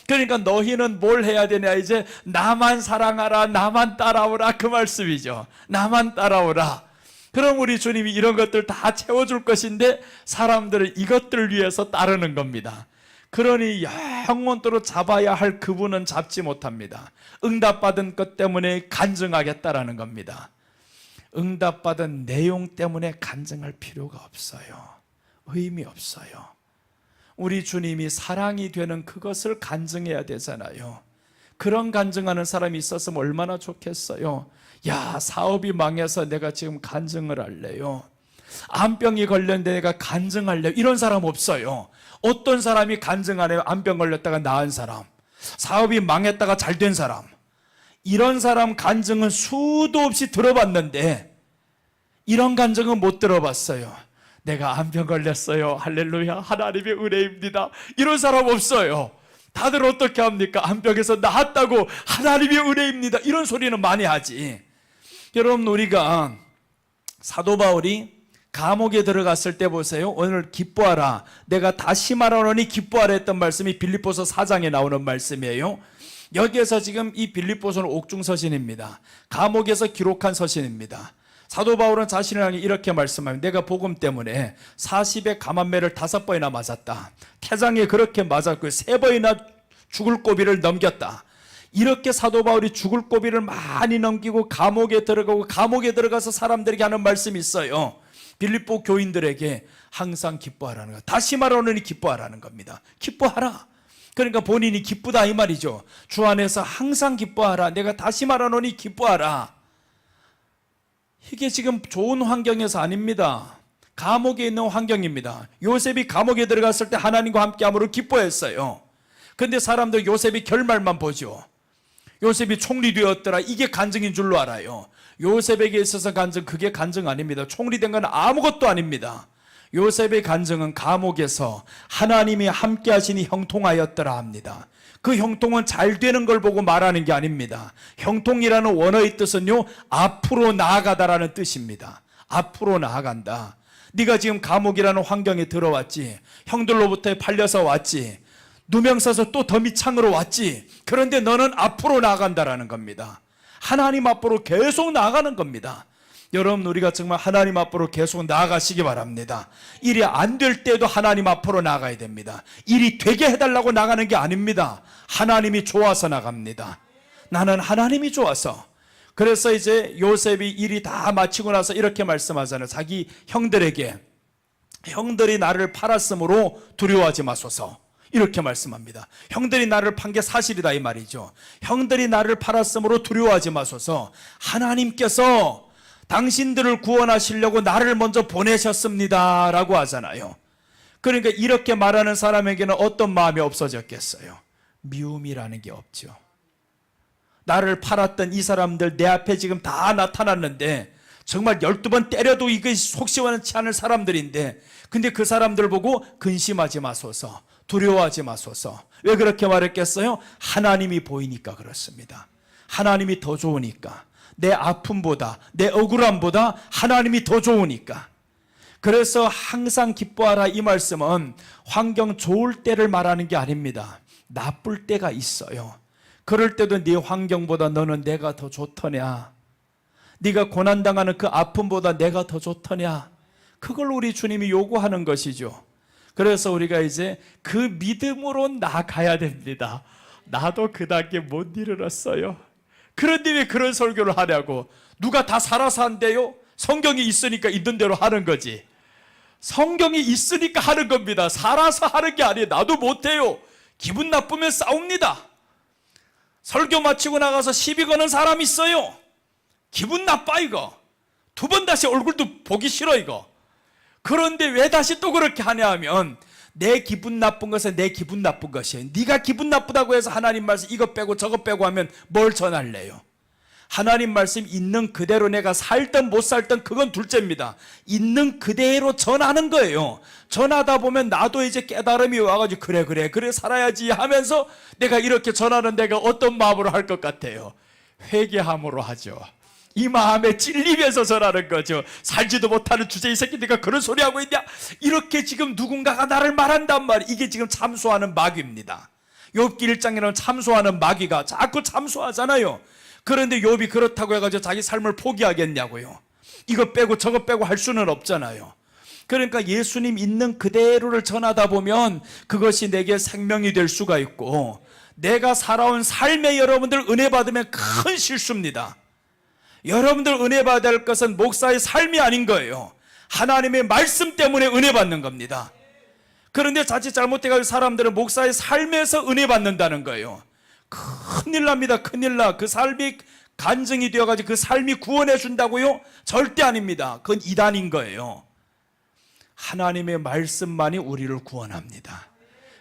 Speaker 1: 그러니까 너희는 뭘 해야 되냐 이제 나만 사랑하라 나만 따라오라 그 말씀이죠. 나만 따라오라. 그럼 우리 주님이 이런 것들 다 채워줄 것인데 사람들은 이것들을 위해서 따르는 겁니다. 그러니 영원토록 잡아야 할 그분은 잡지 못합니다. 응답받은 것 때문에 간증하겠다라는 겁니다. 응답받은 내용 때문에 간증할 필요가 없어요. 의미 없어요. 우리 주님이 사랑이 되는 그것을 간증해야 되잖아요. 그런 간증하는 사람이 있었으면 얼마나 좋겠어요. 야, 사업이 망해서 내가 지금 간증을 할래요. 암병이 걸렸는데 내가 간증할래요. 이런 사람 없어요. 어떤 사람이 간증하네요. 암병 걸렸다가 나은 사람, 사업이 망했다가 잘 된 사람. 이런 사람 간증은 수도 없이 들어봤는데 이런 간증은 못 들어봤어요. 내가 암병 걸렸어요. 할렐루야. 하나님의 은혜입니다. 이런 사람 없어요. 다들 어떻게 합니까? 암병에서 나았다고 하나님의 은혜입니다. 이런 소리는 많이 하지. 여러분 우리가 사도 바울이 감옥에 들어갔을 때 보세요. 오늘 기뻐하라. 내가 다시 말하노니 기뻐하라 했던 말씀이 빌립보서 4장에 나오는 말씀이에요. 여기에서 지금 이 빌립보서는 옥중서신입니다. 감옥에서 기록한 서신입니다. 사도 바울은 자신을 향해 이렇게 말씀합니다. 내가 복음 때문에 40의 감한매를 5번이나 맞았다. 태장에 그렇게 맞았고 3번이나 죽을 고비를 넘겼다. 이렇게 사도 바울이 죽을 고비를 많이 넘기고 감옥에 들어가고 감옥에 들어가서 사람들에게 하는 말씀이 있어요. 빌립보 교인들에게 항상 기뻐하라는 거. 다시 말하노니 기뻐하라는 겁니다. 기뻐하라. 그러니까 본인이 기쁘다 이 말이죠. 주 안에서 항상 기뻐하라. 내가 다시 말하노니 기뻐하라. 이게 지금 좋은 환경에서 아닙니다. 감옥에 있는 환경입니다. 요셉이 감옥에 들어갔을 때 하나님과 함께함으로 기뻐했어요. 근데 사람들 요셉이 결말만 보죠. 요셉이 총리 되었더라. 이게 간증인 줄로 알아요. 요셉에게 있어서 간증, 그게 간증 아닙니다. 총리 된 건 아무것도 아닙니다. 요셉의 간증은 감옥에서 하나님이 함께 하시니 형통하였더라 합니다. 그 형통은 잘 되는 걸 보고 말하는 게 아닙니다. 형통이라는 원어의 뜻은요, 앞으로 나아가다라는 뜻입니다. 앞으로 나아간다. 네가 지금 감옥이라는 환경에 들어왔지. 형들로부터 팔려서 왔지. 누명 써서 또 더미창으로 왔지. 그런데 너는 앞으로 나아간다라는 겁니다. 하나님 앞으로 계속 나아가는 겁니다. 여러분, 우리가 정말 하나님 앞으로 계속 나아가시기 바랍니다. 일이 안 될 때도 하나님 앞으로 나가야 됩니다. 일이 되게 해달라고 나가는 게 아닙니다. 하나님이 좋아서 나갑니다. 나는 하나님이 좋아서. 그래서 이제 요셉이 일이 다 마치고 나서 이렇게 말씀하잖아요. 자기 형들에게, 형들이 나를 팔았으므로 두려워하지 마소서, 이렇게 말씀합니다. 형들이 나를 판 게 사실이다 이 말이죠. 형들이 나를 팔았으므로 두려워하지 마소서. 하나님께서 당신들을 구원하시려고 나를 먼저 보내셨습니다 라고 하잖아요. 그러니까 이렇게 말하는 사람에게는 어떤 마음이 없어졌겠어요? 미움이라는 게 없죠. 나를 팔았던 이 사람들 내 앞에 지금 다 나타났는데 정말 12번 때려도 이게 속 시원치 않을 사람들인데, 근데 그 사람들 보고 근심하지 마소서, 두려워하지 마소서. 왜 그렇게 말했겠어요? 하나님이 보이니까 그렇습니다. 하나님이 더 좋으니까. 내 아픔보다, 내 억울함보다 하나님이 더 좋으니까. 그래서 항상 기뻐하라 이 말씀은 환경 좋을 때를 말하는 게 아닙니다. 나쁠 때가 있어요. 그럴 때도 네 환경보다 너는 내가 더 좋더냐, 네가 고난당하는 그 아픔보다 내가 더 좋더냐, 그걸 우리 주님이 요구하는 것이죠. 그래서 우리가 이제 그 믿음으로 나가야 됩니다. 나도 그 단계 못 이르렀어요. 그런데 왜 그런 설교를 하냐고. 누가 다 살아서 한대요? 성경이 있으니까 있는 대로 하는 거지. 성경이 있으니까 하는 겁니다. 살아서 하는 게 아니에요. 나도 못해요. 기분 나쁘면 싸웁니다. 설교 마치고 나가서 시비 거는 사람 있어요. 기분 나빠 이거. 2번 다시 얼굴도 보기 싫어 이거. 그런데 왜 다시 또 그렇게 하냐 하면, 내 기분 나쁜 것은 내 기분 나쁜 것이에요. 네가 기분 나쁘다고 해서 하나님 말씀 이거 빼고 저거 빼고 하면 뭘 전할래요? 하나님 말씀 있는 그대로 내가 살든 못 살든 그건 둘째입니다. 있는 그대로 전하는 거예요. 전하다 보면 나도 이제 깨달음이 와가지고 그래 살아야지 하면서 내가 이렇게 전하는 내가 어떤 마음으로 할 것 같아요? 회개함으로 하죠. 이 마음에 찔리면서 전하는 거죠. 살지도 못하는 주제 이 새끼 네가 그런 소리 하고 있냐, 이렇게 지금 누군가가 나를 말한단 말이에요. 이게 지금 참소하는 마귀입니다. 욥기 1장에는 참소하는 마귀가 자꾸 참소하잖아요. 그런데 욥이 그렇다고 해가지고 자기 삶을 포기하겠냐고요. 이거 빼고 저거 빼고 할 수는 없잖아요. 그러니까 예수님 있는 그대로를 전하다 보면 그것이 내게 생명이 될 수가 있고, 내가 살아온 삶에 여러분들 은혜 받으면 큰 실수입니다. 여러분들 은혜 받아야 할 것은 목사의 삶이 아닌 거예요. 하나님의 말씀 때문에 은혜 받는 겁니다. 그런데 자칫 잘못해가지고 사람들은 목사의 삶에서 은혜 받는다는 거예요. 큰일 납니다. 큰일 나. 그 삶이 간증이 되어가지고 그 삶이 구원해 준다고요? 절대 아닙니다. 그건 이단인 거예요. 하나님의 말씀만이 우리를 구원합니다.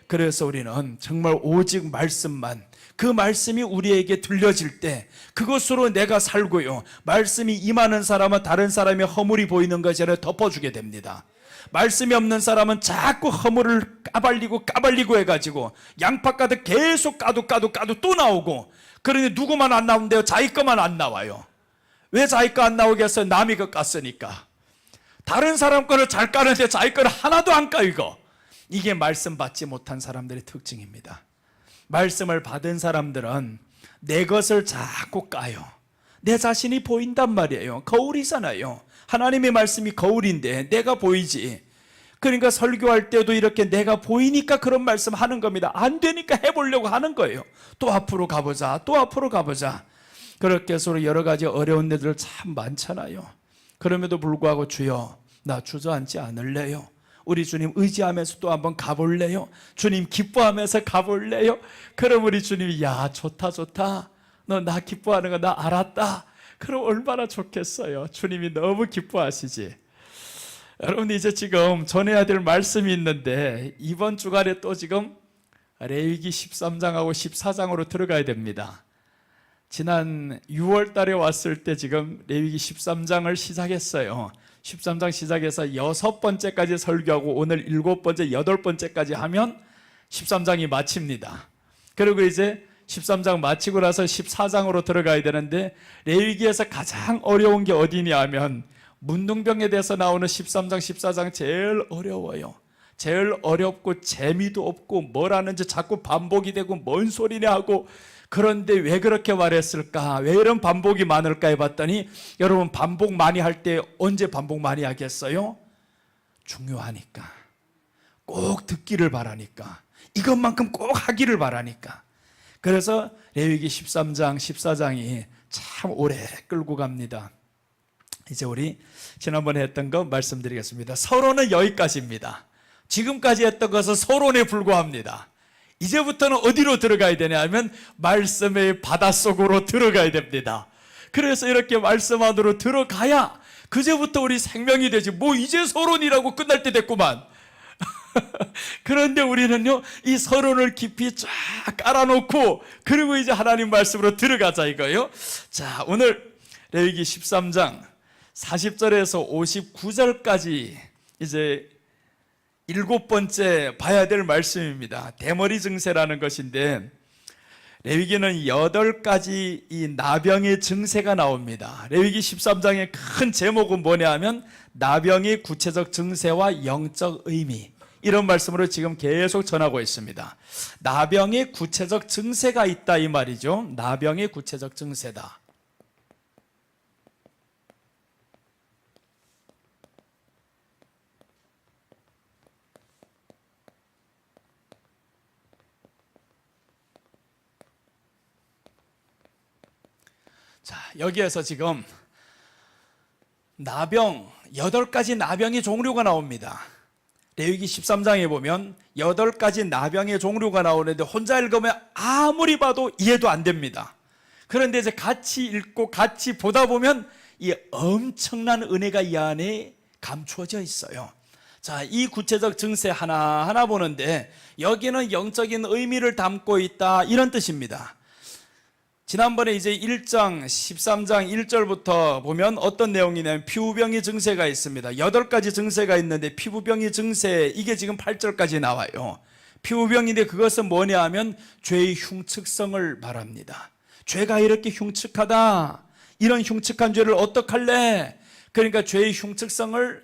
Speaker 1: 그래서 우리는 정말 오직 말씀만, 그 말씀이 우리에게 들려질 때 그것으로 내가 살고요, 말씀이 임하는 사람은 다른 사람의 허물이 보이는 것을 덮어주게 됩니다. 말씀이 없는 사람은 자꾸 허물을 까발리고 해가지고 양파 가득 계속 까도 또 나오고, 그러니 누구만 안 나오는데요? 자기 거만 안 나와요. 왜 자기 거 안 나오겠어요? 남이 거 깠으니까. 다른 사람 거를 잘 까는데 자기 거를 하나도 안 까이고. 이게 말씀 받지 못한 사람들의 특징입니다. 말씀을 받은 사람들은 내 것을 자꾸 까요. 내 자신이 보인단 말이에요. 거울이잖아요. 하나님의 말씀이 거울인데 내가 보이지. 그러니까 설교할 때도 이렇게 내가 보이니까 그런 말씀 하는 겁니다. 안 되니까 해보려고 하는 거예요. 또 앞으로 가보자, 또 앞으로 가보자. 그렇게 서로 여러 가지 어려운 일들 참 많잖아요. 그럼에도 불구하고 주여, 나 주저앉지 않을래요. 우리 주님 의지하면서 또 한번 가볼래요? 주님 기뻐하면서 가볼래요? 그럼 우리 주님이 야 좋다 좋다, 너 나 기뻐하는 거 나 알았다. 그럼 얼마나 좋겠어요. 주님이 너무 기뻐하시지. 여러분, 이제 지금 전해야 될 말씀이 있는데 이번 주간에 또 지금 레위기 13장하고 14장으로 들어가야 됩니다. 지난 6월 달에 왔을 때 지금 레위기 13장을 시작했어요. 13장 시작해서 6번째까지 설교하고 오늘 7번째, 8번째까지 하면 13장이 마칩니다. 그리고 이제 13장 마치고 나서 14장으로 들어가야 되는데, 레위기에서 가장 어려운 게 어디냐 하면 문둥병에 대해서 나오는 13장, 14장 제일 어려워요. 제일 어렵고 재미도 없고 뭘 하는지 자꾸 반복이 되고 뭔 소리냐 하고, 그런데 왜 그렇게 말했을까? 왜 이런 반복이 많을까 해봤더니, 여러분 반복 많이 할 때 언제 반복 많이 하겠어요? 중요하니까, 꼭 듣기를 바라니까, 이것만큼 꼭 하기를 바라니까. 그래서 레위기 13장, 14장이 참 오래 끌고 갑니다. 이제 우리 지난번에 했던 거 말씀드리겠습니다. 서론은 여기까지입니다. 지금까지 했던 것은 서론에 불과합니다. 이제부터는 어디로 들어가야 되냐 하면 말씀의 바닷속으로 들어가야 됩니다. 그래서 이렇게 말씀 안으로 들어가야 그제부터 우리 생명이 되지. 뭐 이제 서론이라고 끝날 때 됐구만. 그런데 우리는요, 이 서론을 깊이 쫙 깔아놓고 그리고 이제 하나님 말씀으로 들어가자 이거예요. 자, 오늘 레위기 13장 40절에서 59절까지 이제 7번째 봐야 될 말씀입니다. 대머리 증세라는 것인데, 레위기는 8가지 이 나병의 증세가 나옵니다. 레위기 13장의 큰 제목은 뭐냐 하면 나병의 구체적 증세와 영적 의미, 이런 말씀으로 지금 계속 전하고 있습니다. 나병의 구체적 증세가 있다 이 말이죠. 나병의 구체적 증세다. 자, 여기에서 지금 나병, 8가지 나병의 종류가 나옵니다. 레위기 13장에 보면 8가지 나병의 종류가 나오는데 혼자 읽으면 아무리 봐도 이해도 안 됩니다. 그런데 이제 같이 읽고 같이 보다 보면 이 엄청난 은혜가 이 안에 감추어져 있어요. 자, 이 구체적 증세 하나하나 보는데 여기는 영적인 의미를 담고 있다, 이런 뜻입니다. 지난번에 이제 1장 13장 1절부터 보면 어떤 내용이냐면 피부병의 증세가 있습니다. 8가지 증세가 있는데 피부병의 증세, 이게 지금 8절까지 나와요. 피부병인데 그것은 뭐냐 하면 죄의 흉측성을 말합니다. 죄가 이렇게 흉측하다, 이런 흉측한 죄를 어떡할래? 그러니까 죄의 흉측성을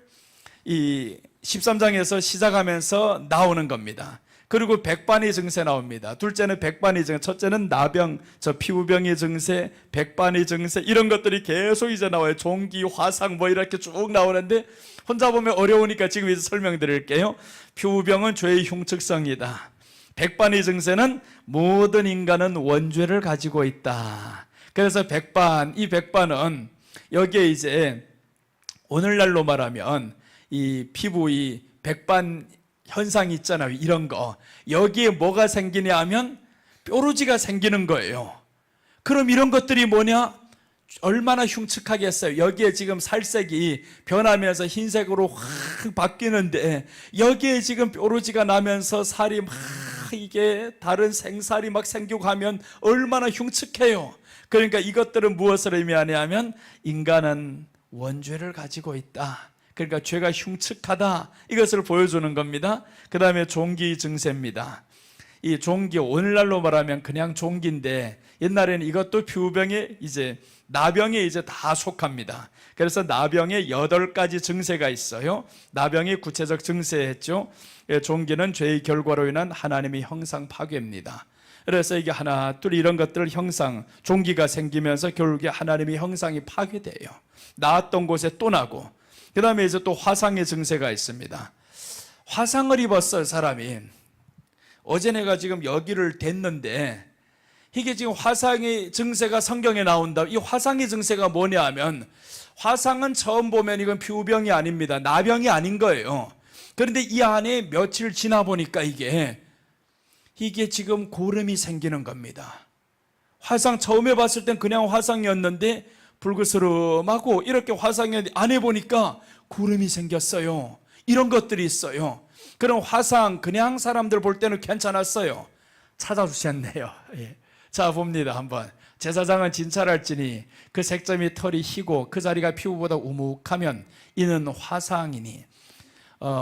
Speaker 1: 이 13장에서 시작하면서 나오는 겁니다. 그리고 백반의 증세 나옵니다. 둘째는 백반의 증세, 첫째는 나병, 피부병의 증세, 백반의 증세, 이런 것들이 계속 이제 나와요. 종기, 화상 뭐 이렇게 쭉 나오는데 혼자 보면 어려우니까 지금 이제 설명드릴게요. 피부병은 죄의 흉측성이다. 백반의 증세는 모든 인간은 원죄를 가지고 있다. 그래서 백반, 이 백반은 여기에 이제 오늘날로 말하면 이 피부 이 백반 현상이 있잖아요. 이런 거. 여기에 뭐가 생기냐 하면 뾰루지가 생기는 거예요. 그럼 이런 것들이 뭐냐? 얼마나 흉측하겠어요. 여기에 지금 살색이 변하면서 흰색으로 확 바뀌는데 여기에 지금 뾰루지가 나면서 살이 막 이게 다른 생살이 막 생기고 하면 얼마나 흉측해요. 그러니까 이것들은 무엇을 의미하냐 하면 인간은 원죄를 가지고 있다. 그러니까 죄가 흉측하다, 이것을 보여주는 겁니다. 그 다음에 종기 증세입니다. 이 종기, 오늘날로 말하면 그냥 종기인데 옛날에는 이것도 피부병에 이제 나병에 이제 다 속합니다. 그래서 나병에 8가지 증세가 있어요. 나병이 구체적 증세했죠. 종기는 죄의 결과로 인한 하나님의 형상 파괴입니다. 그래서 이게 하나 둘 이런 것들 형상, 종기가 생기면서 결국에 하나님의 형상이 파괴돼요. 나았던 곳에 또 나고, 그 다음에 이제 또 화상의 증세가 있습니다. 화상을 입었어요, 사람이. 어제 내가 지금 여기를 댔는데 이게 지금 화상의 증세가 성경에 나온다. 이 화상의 증세가 뭐냐 하면 화상은 처음 보면 이건 피부병이 아닙니다. 나병이 아닌 거예요. 그런데 이 안에 며칠 지나 보니까 이게 지금 고름이 생기는 겁니다. 화상 처음에 봤을 땐 그냥 화상이었는데 불그스름하고 이렇게 화상이었는데 안에 보니까 고름이 생겼어요. 이런 것들이 있어요. 그럼 화상 그냥 사람들 볼 때는 괜찮았어요. 찾아주셨네요. 예. 자, 봅니다. 한번. 제사장은 진찰할지니 그 색점이 털이 희고 그 자리가 피부보다 우묵하면 이는 화상이니,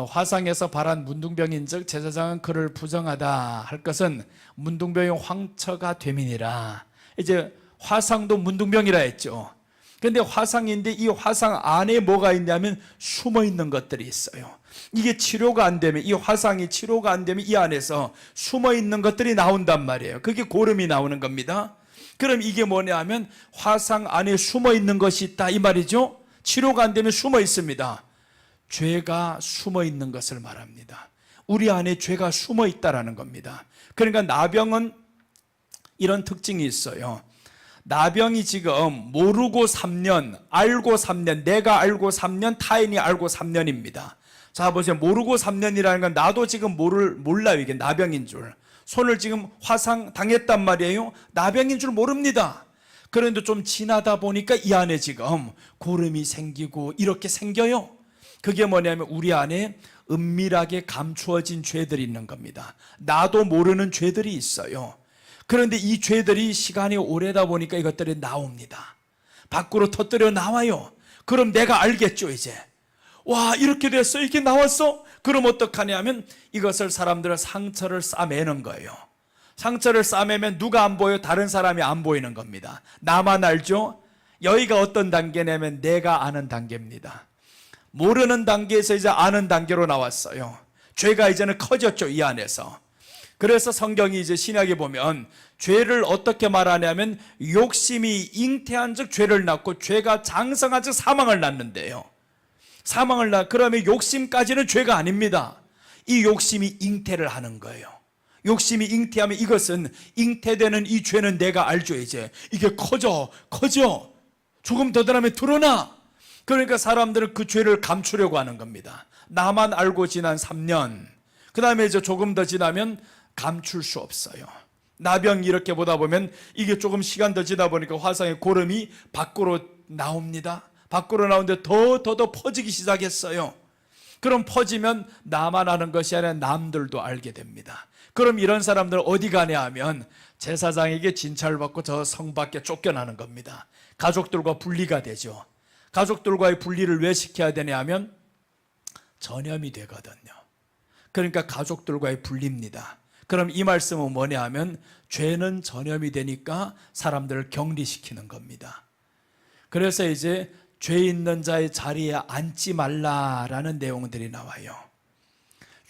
Speaker 1: 화상에서 발한 문둥병인즉 제사장은 그를 부정하다 할 것은 문둥병의 황처가 됨이니라. 이제 화상도 문둥병이라 했죠. 근데 화상인데 이 화상 안에 뭐가 있냐면 숨어 있는 것들이 있어요. 이게 치료가 안 되면, 이 화상이 치료가 안 되면 이 안에서 숨어 있는 것들이 나온단 말이에요. 그게 고름이 나오는 겁니다. 그럼 이게 뭐냐 하면 화상 안에 숨어 있는 것이 있다 이 말이죠. 치료가 안 되면 숨어 있습니다. 죄가 숨어 있는 것을 말합니다. 우리 안에 죄가 숨어 있다라는 겁니다. 그러니까 나병은 이런 특징이 있어요. 나병이 지금 모르고 3년, 알고 3년, 내가 알고 3년, 타인이 알고 3년입니다. 자, 보세요. 모르고 3년이라는 건 나도 지금 몰라요. 이게 나병인 줄. 손을 지금 화상 당했단 말이에요. 나병인 줄 모릅니다. 그런데 좀 지나다 보니까 이 안에 지금 고름이 생기고 이렇게 생겨요. 그게 뭐냐면 우리 안에 은밀하게 감추어진 죄들이 있는 겁니다. 나도 모르는 죄들이 있어요. 그런데 이 죄들이 시간이 오래다 보니까 이것들이 나옵니다. 밖으로 터뜨려 나와요. 그럼 내가 알겠죠, 이제. 와, 이렇게 됐어? 이렇게 나왔어? 그럼 어떡하냐면 이것을 사람들은 상처를 싸매는 거예요. 상처를 싸매면 누가 안 보여? 다른 사람이 안 보이는 겁니다. 나만 알죠? 여기가 어떤 단계냐면 내가 아는 단계입니다. 모르는 단계에서 이제 아는 단계로 나왔어요. 죄가 이제는 커졌죠, 이 안에서. 그래서 성경이 이제 신약에 보면 죄를 어떻게 말하냐면 욕심이 잉태한 즉 죄를 낳고 죄가 장성한 즉 사망을 낳는데요. 그러면 욕심까지는 죄가 아닙니다. 이 욕심이 잉태를 하는 거예요. 욕심이 잉태하면 이것은 잉태되는 이 죄는 내가 알죠. 이제 이게 커져 조금 더 들어가면 드러나. 그러니까 사람들은 그 죄를 감추려고 하는 겁니다. 나만 알고 지난 3년, 그 다음에 이제 조금 더 지나면 감출 수 없어요. 나병 이렇게 보다 보면 이게 조금 시간 더 지나 보니까 화상의 고름이 밖으로 나옵니다. 밖으로 나오는데 더 퍼지기 시작했어요. 그럼 퍼지면 나만 아는 것이 아니라 남들도 알게 됩니다. 그럼 이런 사람들은 어디 가냐 하면 제사장에게 진찰받고 저 성 밖에 쫓겨나는 겁니다. 가족들과 분리가 되죠. 가족들과의 분리를 왜 시켜야 되냐 하면 전염이 되거든요. 그러니까 가족들과의 분리입니다. 그럼 이 말씀은 뭐냐 하면 죄는 전염이 되니까 사람들을 격리시키는 겁니다. 그래서 이제 죄 있는 자의 자리에 앉지 말라라는 내용들이 나와요.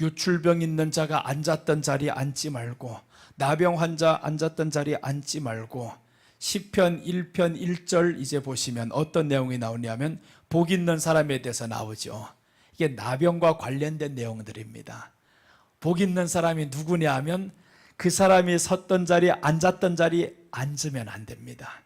Speaker 1: 유출병 있는 자가 앉았던 자리에 앉지 말고, 나병 환자 앉았던 자리에 앉지 말고, 시편 1편 1절 이제 보시면 어떤 내용이 나오냐면 복 있는 사람에 대해서 나오죠. 이게 나병과 관련된 내용들입니다. 복 있는 사람이 누구냐 하면 그 사람이 섰던 자리에 앉았던 자리에 앉으면 안 됩니다.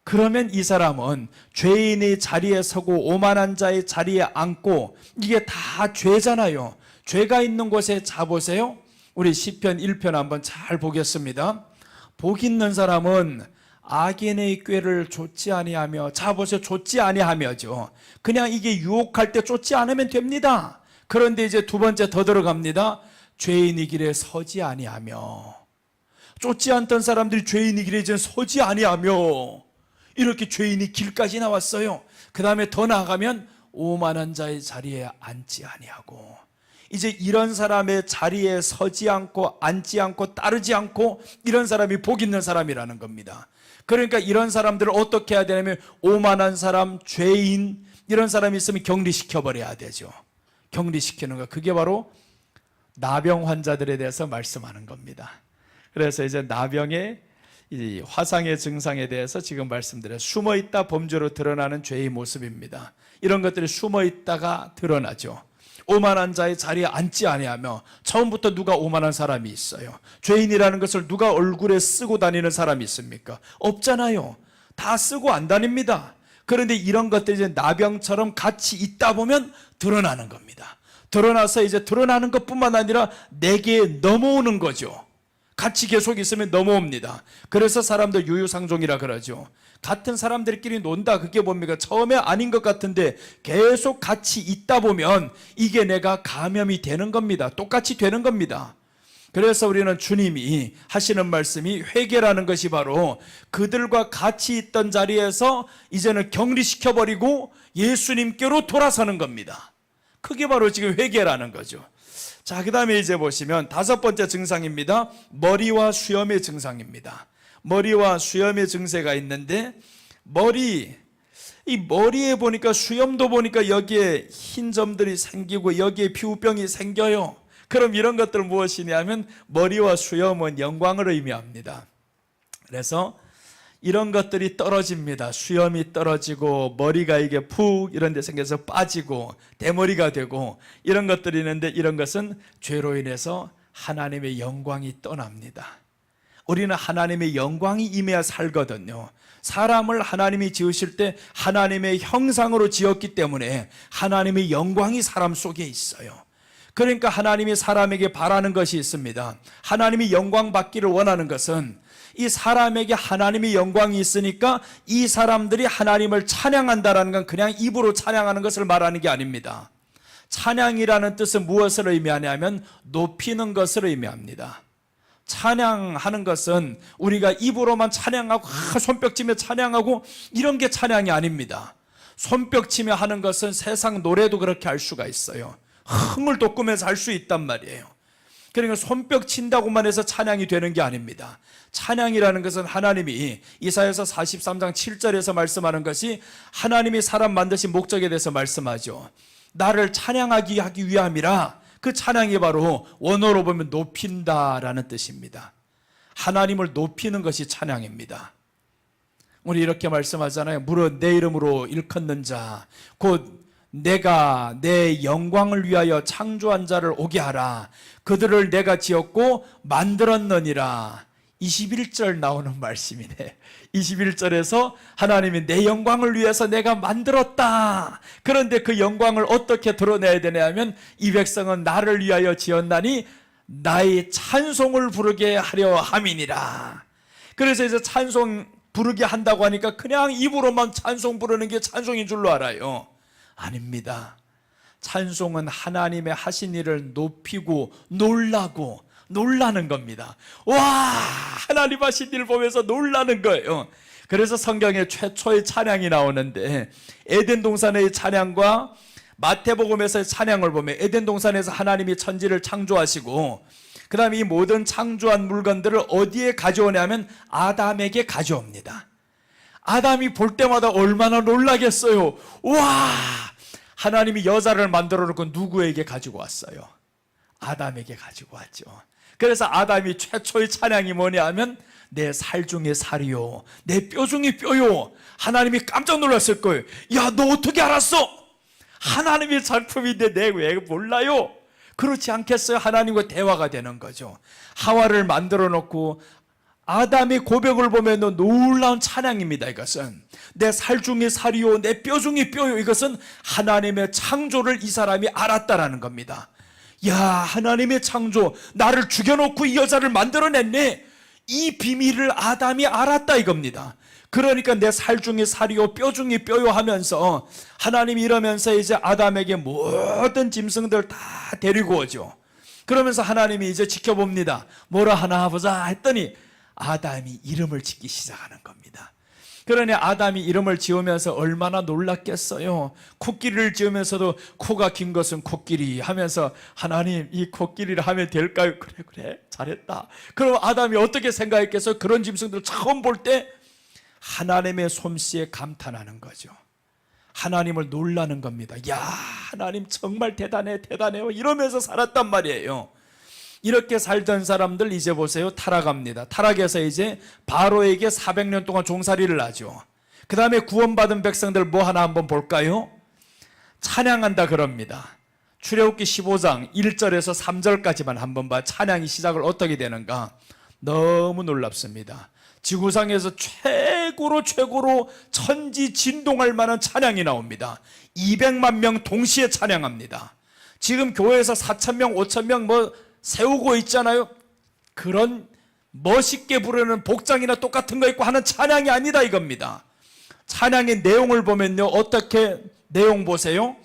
Speaker 1: 그러면 이 사람은 죄인의 자리에 서고 오만한 자의 자리에 앉고, 이게 다 죄잖아요. 죄가 있는 곳에 자보세요. 우리 시편 1편 한번 잘 보겠습니다. 복 있는 사람은 악인의 꾀를 좇지 아니하며, 자보세요. 좇지 아니하며죠. 그냥 이게 유혹할 때 쫓지 않으면 됩니다. 그런데 이제 두 번째 더 들어갑니다. 죄인의 길에 서지 아니하며. 쫓지 않던 사람들이 죄인의 길에 이제 서지 아니하며, 이렇게 죄인이 길까지 나왔어요. 그 다음에 더 나아가면 오만한 자의 자리에 앉지 아니하고, 이제 이런 사람의 자리에 서지 않고 앉지 않고 따르지 않고, 이런 사람이 복 있는 사람이라는 겁니다. 그러니까 이런 사람들을 어떻게 해야 되냐면 오만한 사람, 죄인, 이런 사람이 있으면 격리시켜버려야 되죠. 격리시키는 거, 그게 바로 나병 환자들에 대해서 말씀하는 겁니다. 그래서 이제 나병의 이 화상의 증상에 대해서 지금 말씀드려요. 숨어있다 범죄로 드러나는 죄의 모습입니다. 이런 것들이 숨어있다가 드러나죠. 오만한 자의 자리에 앉지 아니하며, 처음부터 누가 오만한 사람이 있어요? 죄인이라는 것을 누가 얼굴에 쓰고 다니는 사람이 있습니까? 없잖아요. 다 쓰고 안 다닙니다. 그런데 이런 것들이 이제 나병처럼 같이 있다 보면 드러나는 겁니다. 드러나서 이제 드러나는 것뿐만 아니라 내게 넘어오는 거죠. 같이 계속 있으면 넘어옵니다. 그래서 사람들 유유상종이라 그러죠. 같은 사람들끼리 논다, 그게 뭡니까? 처음에 아닌 것 같은데 계속 같이 있다 보면 이게 내가 감염이 되는 겁니다. 똑같이 되는 겁니다. 그래서 우리는 주님이 하시는 말씀이, 회개라는 것이 바로 그들과 같이 있던 자리에서 이제는 격리시켜버리고 예수님께로 돌아서는 겁니다. 그게 바로 지금 회개라는 거죠. 자, 그 다음에 이제 보시면 5번째 증상입니다. 머리와 수염의 증상입니다. 머리와 수염의 증세가 있는데, 이 머리에 보니까, 수염도 보니까 여기에 흰 점들이 생기고 여기에 피부병이 생겨요. 그럼 이런 것들 무엇이냐면 머리와 수염은 영광을 의미합니다. 그래서 이런 것들이 떨어집니다. 수염이 떨어지고 머리가 이게 푹 이런 데 생겨서 빠지고 대머리가 되고 이런 것들이 있는데, 이런 것은 죄로 인해서 하나님의 영광이 떠납니다. 우리는 하나님의 영광이 임해야 살거든요. 사람을 하나님이 지으실 때 하나님의 형상으로 지었기 때문에 하나님의 영광이 사람 속에 있어요. 그러니까 하나님이 사람에게 바라는 것이 있습니다. 하나님이 영광 받기를 원하는 것은 이 사람에게 하나님의 영광이 있으니까 이 사람들이 하나님을 찬양한다라는 건 그냥 입으로 찬양하는 것을 말하는 게 아닙니다. 찬양이라는 뜻은 무엇을 의미하냐면 높이는 것을 의미합니다. 찬양하는 것은 우리가 입으로만 찬양하고 손뼉치며 찬양하고 이런 게 찬양이 아닙니다. 손뼉치며 하는 것은 세상 노래도 그렇게 할 수가 있어요. 흥을 돋구면서 할 수 있단 말이에요. 그러니까 손뼉 친다고만 해서 찬양이 되는 게 아닙니다. 찬양이라는 것은 하나님이 이사야서 43장 7절에서 말씀하는 것이 하나님이 사람 만드신 목적에 대해서 말씀하죠. 나를 찬양하기 하기 위함이라. 그 찬양이 바로 원어로 보면 높인다라는 뜻입니다. 하나님을 높이는 것이 찬양입니다. 우리 이렇게 말씀하잖아요. 무릇 내 이름으로 일컫는 자, 곧 내가 내 영광을 위하여 창조한 자를 오게 하라. 그들을 내가 지었고 만들었느니라. 21절 나오는 말씀이네. 21절에서 하나님이 내 영광을 위해서 내가 만들었다. 그런데 그 영광을 어떻게 드러내야 되냐 하면 이 백성은 나를 위하여 지었나니 나의 찬송을 부르게 하려 함이니라. 그래서 이제 찬송 부르게 한다고 하니까 그냥 입으로만 찬송 부르는 게 찬송인 줄로 알아요. 아닙니다. 찬송은 하나님의 하신 일을 높이고 놀라는 겁니다. 와, 하나님 하신 일을 보면서 놀라는 거예요. 그래서 성경에 최초의 찬양이 나오는데, 에덴 동산의 찬양과 마태복음에서의 찬양을 보면 에덴 동산에서 하나님이 천지를 창조하시고 그 다음에 이 모든 창조한 물건들을 어디에 가져오냐면 아담에게 가져옵니다. 아담이 볼 때마다 얼마나 놀라겠어요. 와, 하나님이 여자를 만들어 놓고 누구에게 가지고 왔어요? 아담에게 가지고 왔죠. 그래서 아담이 최초의 찬양이 뭐냐 하면 내 살 중에 살이요, 내 뼈 중에 뼈요. 하나님이 깜짝 놀랐을 거예요. 야, 너 어떻게 알았어? 하나님의 작품인데 내 왜 몰라요? 그렇지 않겠어요? 하나님과 대화가 되는 거죠. 하와를 만들어 놓고 아담의 고백을 보면 놀라운 찬양입니다. 이것은 내 살 중에 살이요, 내 뼈 중에 뼈요. 이것은 하나님의 창조를 이 사람이 알았다라는 겁니다. 야, 하나님의 창조, 나를 죽여놓고 이 여자를 만들어냈네. 이 비밀을 아담이 알았다 이겁니다. 그러니까 내 살 중에 살이요, 뼈 중에 뼈요 하면서 하나님이 이러면서 이제 아담에게 모든 짐승들 다 데리고 오죠. 그러면서 하나님이 이제 지켜봅니다. 뭐라 하나 보자 했더니 아담이 이름을 짓기 시작하는 겁니다. 그러니 아담이 이름을 지으면서 얼마나 놀랐겠어요. 코끼리를 지으면서도 코가 긴 것은 코끼리 하면서 하나님 이 코끼리를 하면 될까요? 그래 잘했다. 그럼 아담이 어떻게 생각했겠어요? 그런 짐승들 처음 볼 때 하나님의 솜씨에 감탄하는 거죠. 하나님을 놀라는 겁니다. 야, 하나님 정말 대단해요 이러면서 살았단 말이에요. 이렇게 살던 사람들 이제 보세요. 타락합니다. 타락해서 이제 바로에게 400년 동안 종살이를 하죠. 그 다음에 구원받은 백성들 뭐 하나 한번 볼까요? 찬양한다 그럽니다. 출애굽기 15장 1절에서 3절까지만 한번 봐. 찬양이 시작을 어떻게 되는가. 너무 놀랍습니다. 지구상에서 최고의 최고로 천지 진동할 만한 찬양이 나옵니다. 200만 명 동시에 찬양합니다. 지금 교회에서 4,000명, 5,000명 뭐 세우고 있잖아요. 그런 멋있게 부르는 복장이나 똑같은 거 입고 하는 찬양이 아니다 이겁니다. 찬양의 내용을 보면요, 어떻게 내용 보세요.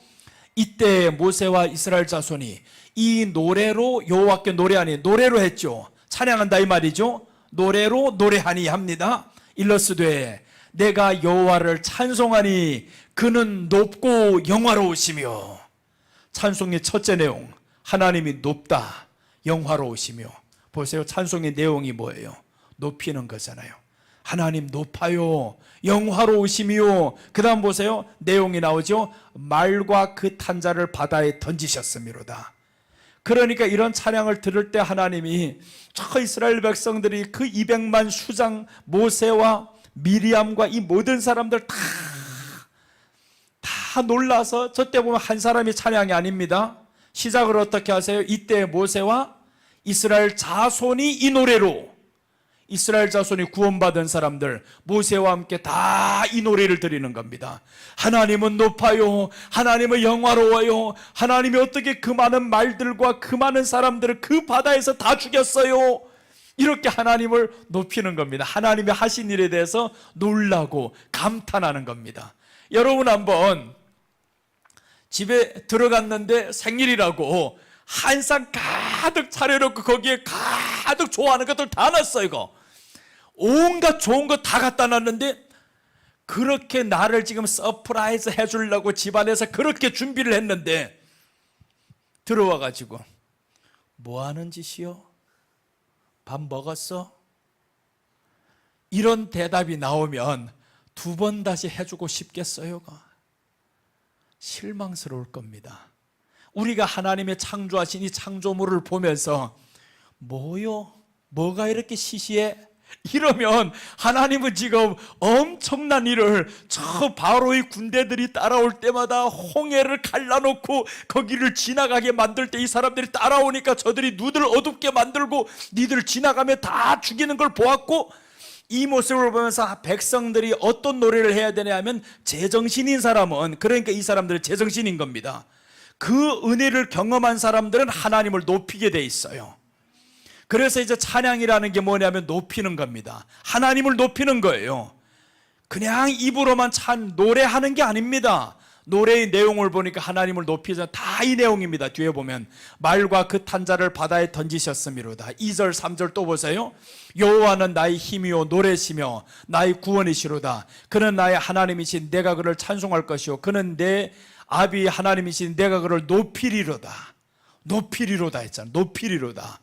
Speaker 1: 이때 모세와 이스라엘 자손이 이 노래로 여호와께 노래하니, 노래로 했죠. 찬양한다 이 말이죠. 노래로 노래하니 합니다. 일러스되 내가 여호와를 찬송하니 그는 높고 영화로우시며. 찬송의 첫째 내용, 하나님이 높다, 영화로우시며. 보세요, 찬송의 내용이 뭐예요? 높이는 거잖아요. 하나님 높아요, 영화로우시며. 그 다음 보세요, 내용이 나오죠. 말과 그 탄자를 바다에 던지셨음이로다. 그러니까 이런 찬양을 들을 때 하나님이 저 이스라엘 백성들이 그 200만 수장 모세와 미리암과 이 모든 사람들 다 놀라서, 저때 보면 한 사람이 찬양이 아닙니다. 시작을 어떻게 하세요? 이때 모세와 이스라엘 자손이 이 노래로, 이스라엘 자손이 구원받은 사람들 모세와 함께 다 이 노래를 드리는 겁니다. 하나님은 높아요, 하나님은 영화로워요, 하나님이 어떻게 그 많은 말들과 그 많은 사람들을 그 바다에서 다 죽였어요. 이렇게 하나님을 높이는 겁니다. 하나님이 하신 일에 대해서 놀라고 감탄하는 겁니다. 여러분 한번 집에 들어갔는데 생일이라고 한상 가득 차려놓고 거기에 가득 좋아하는 것들 다 놨어. 이거 온갖 좋은 거 다 갖다 놨는데, 그렇게 나를 지금 서프라이즈 해주려고 집안에서 그렇게 준비를 했는데 들어와가지고 뭐 하는 짓이요? 밥 먹었어? 이런 대답이 나오면 두 번 다시 해주고 싶겠어요? 실망스러울 겁니다. 우리가 하나님의 창조하신 이 창조물을 보면서 뭐요? 뭐가 이렇게 시시해? 이러면 하나님은 지금 엄청난 일을, 저 바로의 군대들이 따라올 때마다 홍해를 갈라놓고 거기를 지나가게 만들 때 이 사람들이 따라오니까 저들이 눈을 어둡게 만들고 니들 지나가면 다 죽이는 걸 보았고, 이 모습을 보면서 백성들이 어떤 노래를 해야 되냐 하면, 제정신인 사람은, 그러니까 이 사람들은 제정신인 겁니다. 그 은혜를 경험한 사람들은 하나님을 높이게 돼 있어요. 그래서 이제 찬양이라는 게 뭐냐면 높이는 겁니다. 하나님을 높이는 거예요. 그냥 입으로만 노래하는 게 아닙니다. 노래의 내용을 보니까 하나님을 높이자 다 이 내용입니다. 뒤에 보면 말과 그 탄자를 바다에 던지셨음이로다. 2절 3절 또 보세요. 여호와는 나의 힘이요 노래시며 나의 구원이시로다. 그는 나의 하나님이신 내가 그를 찬송할 것이요 그는 내 아비 하나님이신 내가 그를 높이리로다. 높이리로다 했잖아. 높이리로다.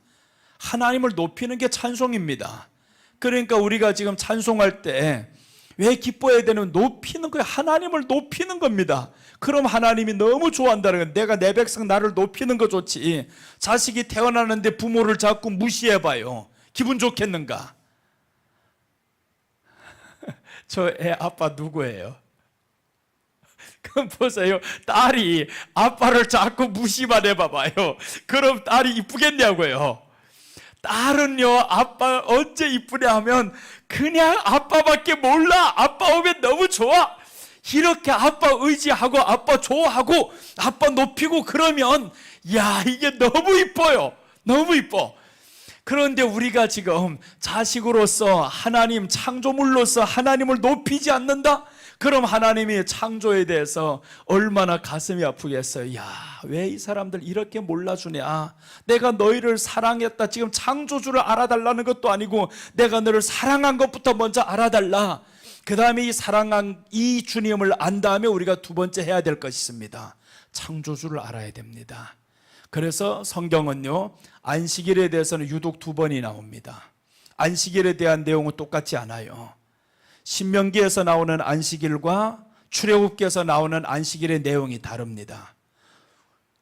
Speaker 1: 하나님을 높이는 게 찬송입니다. 그러니까 우리가 지금 찬송할 때 왜 기뻐해야 되는, 높이는 거예요. 하나님을 높이는 겁니다. 그럼 하나님이 너무 좋아한다는 거예요. 내가 내 백성 나를 높이는 거 좋지, 자식이 태어나는데 부모를 자꾸 무시해봐요. 기분 좋겠는가? 저 애 아빠 누구예요? 그럼 보세요. 딸이 아빠를 자꾸 무시만 해봐봐요. 그럼 딸이 이쁘겠냐고요. 딸은요, 아빠 언제 이쁘냐 하면 그냥 아빠밖에 몰라. 아빠 오면 너무 좋아. 이렇게 아빠 의지하고 아빠 좋아하고 아빠 높이고 그러면 야, 이게 너무 이뻐요. 너무 이뻐. 그런데 우리가 지금 자식으로서 하나님 창조물로서 하나님을 높이지 않는다? 그럼 하나님이 창조에 대해서 얼마나 가슴이 아프겠어요. 야, 왜 이 사람들 이렇게 몰라주냐. 내가 너희를 사랑했다. 지금 창조주를 알아달라는 것도 아니고 내가 너를 사랑한 것부터 먼저 알아달라. 그 다음에 이 사랑한 이 주님을 안 다음에 우리가 두 번째 해야 될 것이 있습니다. 창조주를 알아야 됩니다. 그래서 성경은요, 안식일에 대해서는 유독 두 번이 나옵니다. 안식일에 대한 내용은 똑같지 않아요. 신명기에서 나오는 안식일과 출애굽기에서 나오는 안식일의 내용이 다릅니다.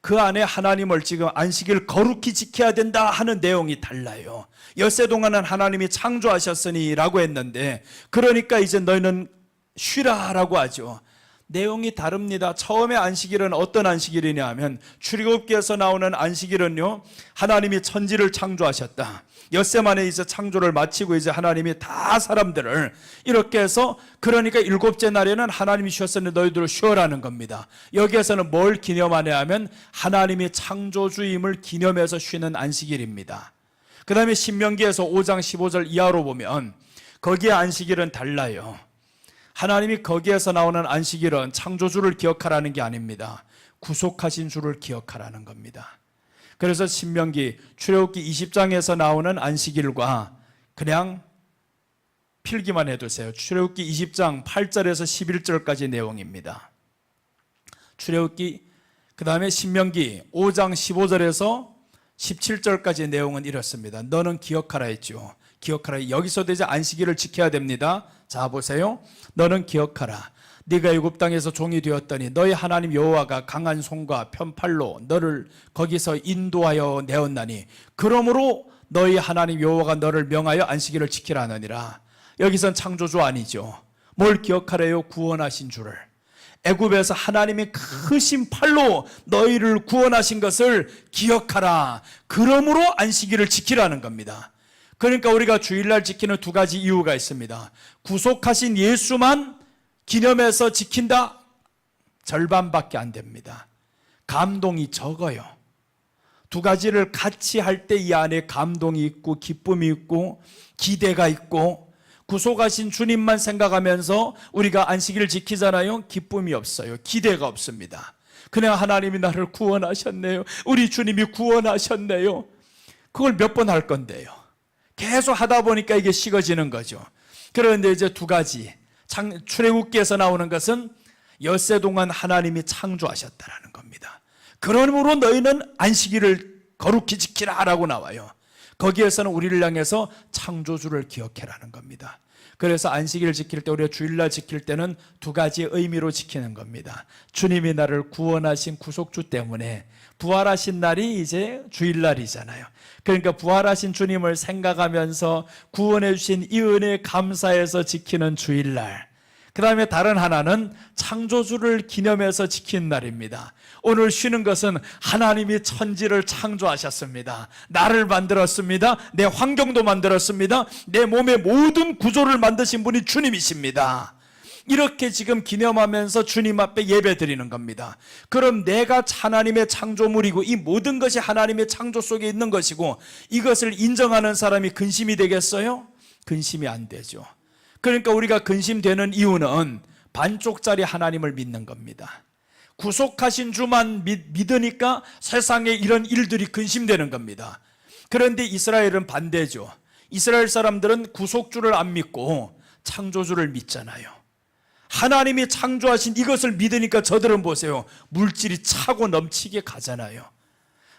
Speaker 1: 그 안에 하나님을 지금 안식일 거룩히 지켜야 된다 하는 내용이 달라요. 엿새 동안은 하나님이 창조하셨으니 라고 했는데, 그러니까 이제 너희는 쉬라 라고 하죠. 내용이 다릅니다. 처음에 안식일은 어떤 안식일이냐 하면 출애굽기에서 나오는 안식일은요, 하나님이 천지를 창조하셨다. 엿새 만에 이제 창조를 마치고 이제 하나님이 다 사람들을 이렇게 해서, 그러니까 일곱째 날에는 하나님이 쉬었으니 너희들 쉬어라는 겁니다. 여기에서는 뭘 기념하냐 하면 하나님이 창조주임을 기념해서 쉬는 안식일입니다. 그 다음에 신명기에서 5장 15절 이하로 보면 거기에 안식일은 달라요. 하나님이 거기에서 나오는 안식일은 창조주를 기억하라는 게 아닙니다. 구속하신 주를 기억하라는 겁니다. 그래서 신명기 출애굽기 20장에서 나오는 안식일과 그냥 필기만 해두세요. 출애굽기 20장 8절에서 11절까지 내용입니다. 출애굽기, 그 다음에 신명기 5장 15절에서 17절까지 내용은 이렇습니다. 너는 기억하라 했죠. 기억하라. 여기서도 이제 안식일을 지켜야 됩니다. 자, 보세요. 너는 기억하라. 네가 애굽 땅에서 종이 되었더니 너희 하나님 여호와가 강한 손과 편팔로 너를 거기서 인도하여 내었나니 그러므로 너희 하나님 여호와가 너를 명하여 안식일을 지키라 하느니라. 여기선 창조주 아니죠. 뭘 기억하래요? 구원하신 주를. 애굽에서 하나님이 크신 팔로 너희를 구원하신 것을 기억하라. 그러므로 안식일을 지키라는 겁니다. 그러니까 우리가 주일날 지키는 두 가지 이유가 있습니다. 구속하신 예수만 기념해서 지킨다? 절반밖에 안 됩니다. 감동이 적어요. 두 가지를 같이 할 때 이 안에 감동이 있고 기쁨이 있고 기대가 있고, 구속하신 주님만 생각하면서 우리가 안식일을 지키잖아요. 기쁨이 없어요. 기대가 없습니다. 그냥 하나님이 나를 구원하셨네요. 우리 주님이 구원하셨네요. 그걸 몇 번 할 건데요. 계속 하다 보니까 이게 식어지는 거죠. 그런데 이제 두 가지, 출애굽기에서 나오는 것은 엿새 동안 하나님이 창조하셨다라는 겁니다. 그러므로 너희는 안식일을 거룩히 지키라라고 나와요. 거기에서는 우리를 향해서 창조주를 기억해라는 겁니다. 그래서 안식일을 지킬 때, 우리가 주일날 지킬 때는 두 가지 의미로 지키는 겁니다. 주님이 나를 구원하신 구속주 때문에 부활하신 날이 이제 주일날이잖아요. 그러니까 부활하신 주님을 생각하면서 구원해 주신 이 은혜에 감사해서 지키는 주일날. 그 다음에 다른 하나는 창조주를 기념해서 지키는 날입니다. 오늘 쉬는 것은 하나님이 천지를 창조하셨습니다. 나를 만들었습니다. 내 환경도 만들었습니다. 내 몸의 모든 구조를 만드신 분이 주님이십니다. 이렇게 지금 기념하면서 주님 앞에 예배 드리는 겁니다. 그럼 내가 하나님의 창조물이고 이 모든 것이 하나님의 창조 속에 있는 것이고 이것을 인정하는 사람이 근심이 되겠어요? 근심이 안 되죠. 그러니까 우리가 근심되는 이유는 반쪽짜리 하나님을 믿는 겁니다. 구속하신 주만 믿으니까 세상에 이런 일들이 근심되는 겁니다. 그런데 이스라엘은 반대죠. 이스라엘 사람들은 구속주를 안 믿고 창조주를 믿잖아요. 하나님이 창조하신 이것을 믿으니까 저들은 보세요. 물질이 차고 넘치게 가잖아요.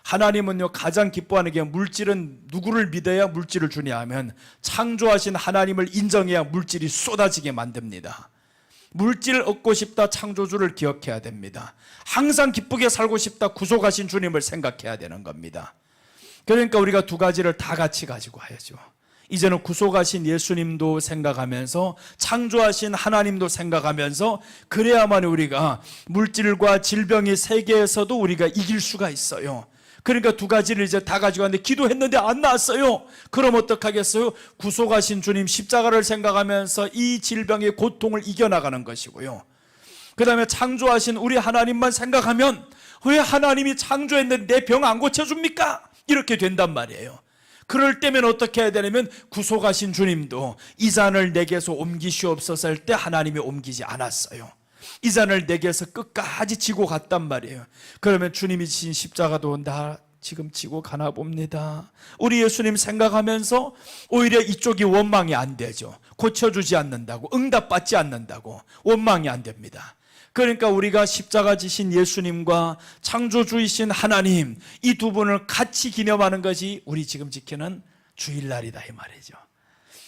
Speaker 1: 하나님은요, 가장 기뻐하는 게, 물질은 누구를 믿어야 물질을 주냐 하면 창조하신 하나님을 인정해야 물질이 쏟아지게 만듭니다. 물질을 얻고 싶다, 창조주를 기억해야 됩니다. 항상 기쁘게 살고 싶다, 구속하신 주님을 생각해야 되는 겁니다. 그러니까 우리가 두 가지를 다 같이 가지고 와야죠. 이제는 구속하신 예수님도 생각하면서 창조하신 하나님도 생각하면서, 그래야만 우리가 물질과 질병의 세계에서도 우리가 이길 수가 있어요. 그러니까 두 가지를 이제 다 가지고 왔는데 기도했는데 안 나왔어요. 그럼 어떡하겠어요? 구속하신 주님 십자가를 생각하면서 이 질병의 고통을 이겨나가는 것이고요. 그 다음에 창조하신 우리 하나님만 생각하면, 왜 하나님이 창조했는데 내 병 안 고쳐줍니까? 이렇게 된단 말이에요. 그럴 때면 어떻게 해야 되냐면, 구속하신 주님도 이 잔을 내게서 옮기시옵소서 할 때 하나님이 옮기지 않았어요. 이 잔을 내게서 끝까지 지고 갔단 말이에요. 그러면 주님이 지신 십자가도 나 지금 지고 가나 봅니다. 우리 예수님 생각하면서 오히려 이쪽이 원망이 안 되죠. 고쳐주지 않는다고, 응답받지 않는다고 원망이 안 됩니다. 그러니까 우리가 십자가 지신 예수님과 창조주이신 하나님, 이 두 분을 같이 기념하는 것이 우리 지금 지키는 주일날이다 이 말이죠.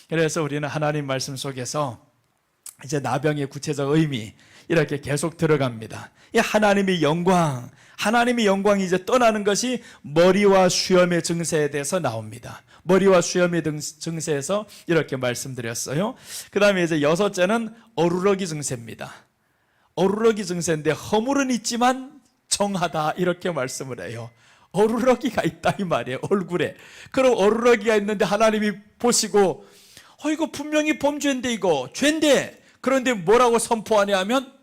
Speaker 1: 그래서 우리는 하나님 말씀 속에서 이제 나병의 구체적 의미 이렇게 계속 들어갑니다. 이 하나님의 영광이 이제 떠나는 것이 머리와 수염의 증세에 대해서 나옵니다. 머리와 수염의 증세에서 이렇게 말씀드렸어요. 그 다음에 이제 여섯째는 어루러기 증세입니다. 어루러기 증세인데 허물은 있지만 정하다 이렇게 말씀을 해요. 어루러기가 있다 이 말이에요. 얼굴에. 그럼 어루러기가 있는데 하나님이 보시고 이거 분명히 범죄인데 이거 죄인데, 그런데 뭐라고 선포하냐 하면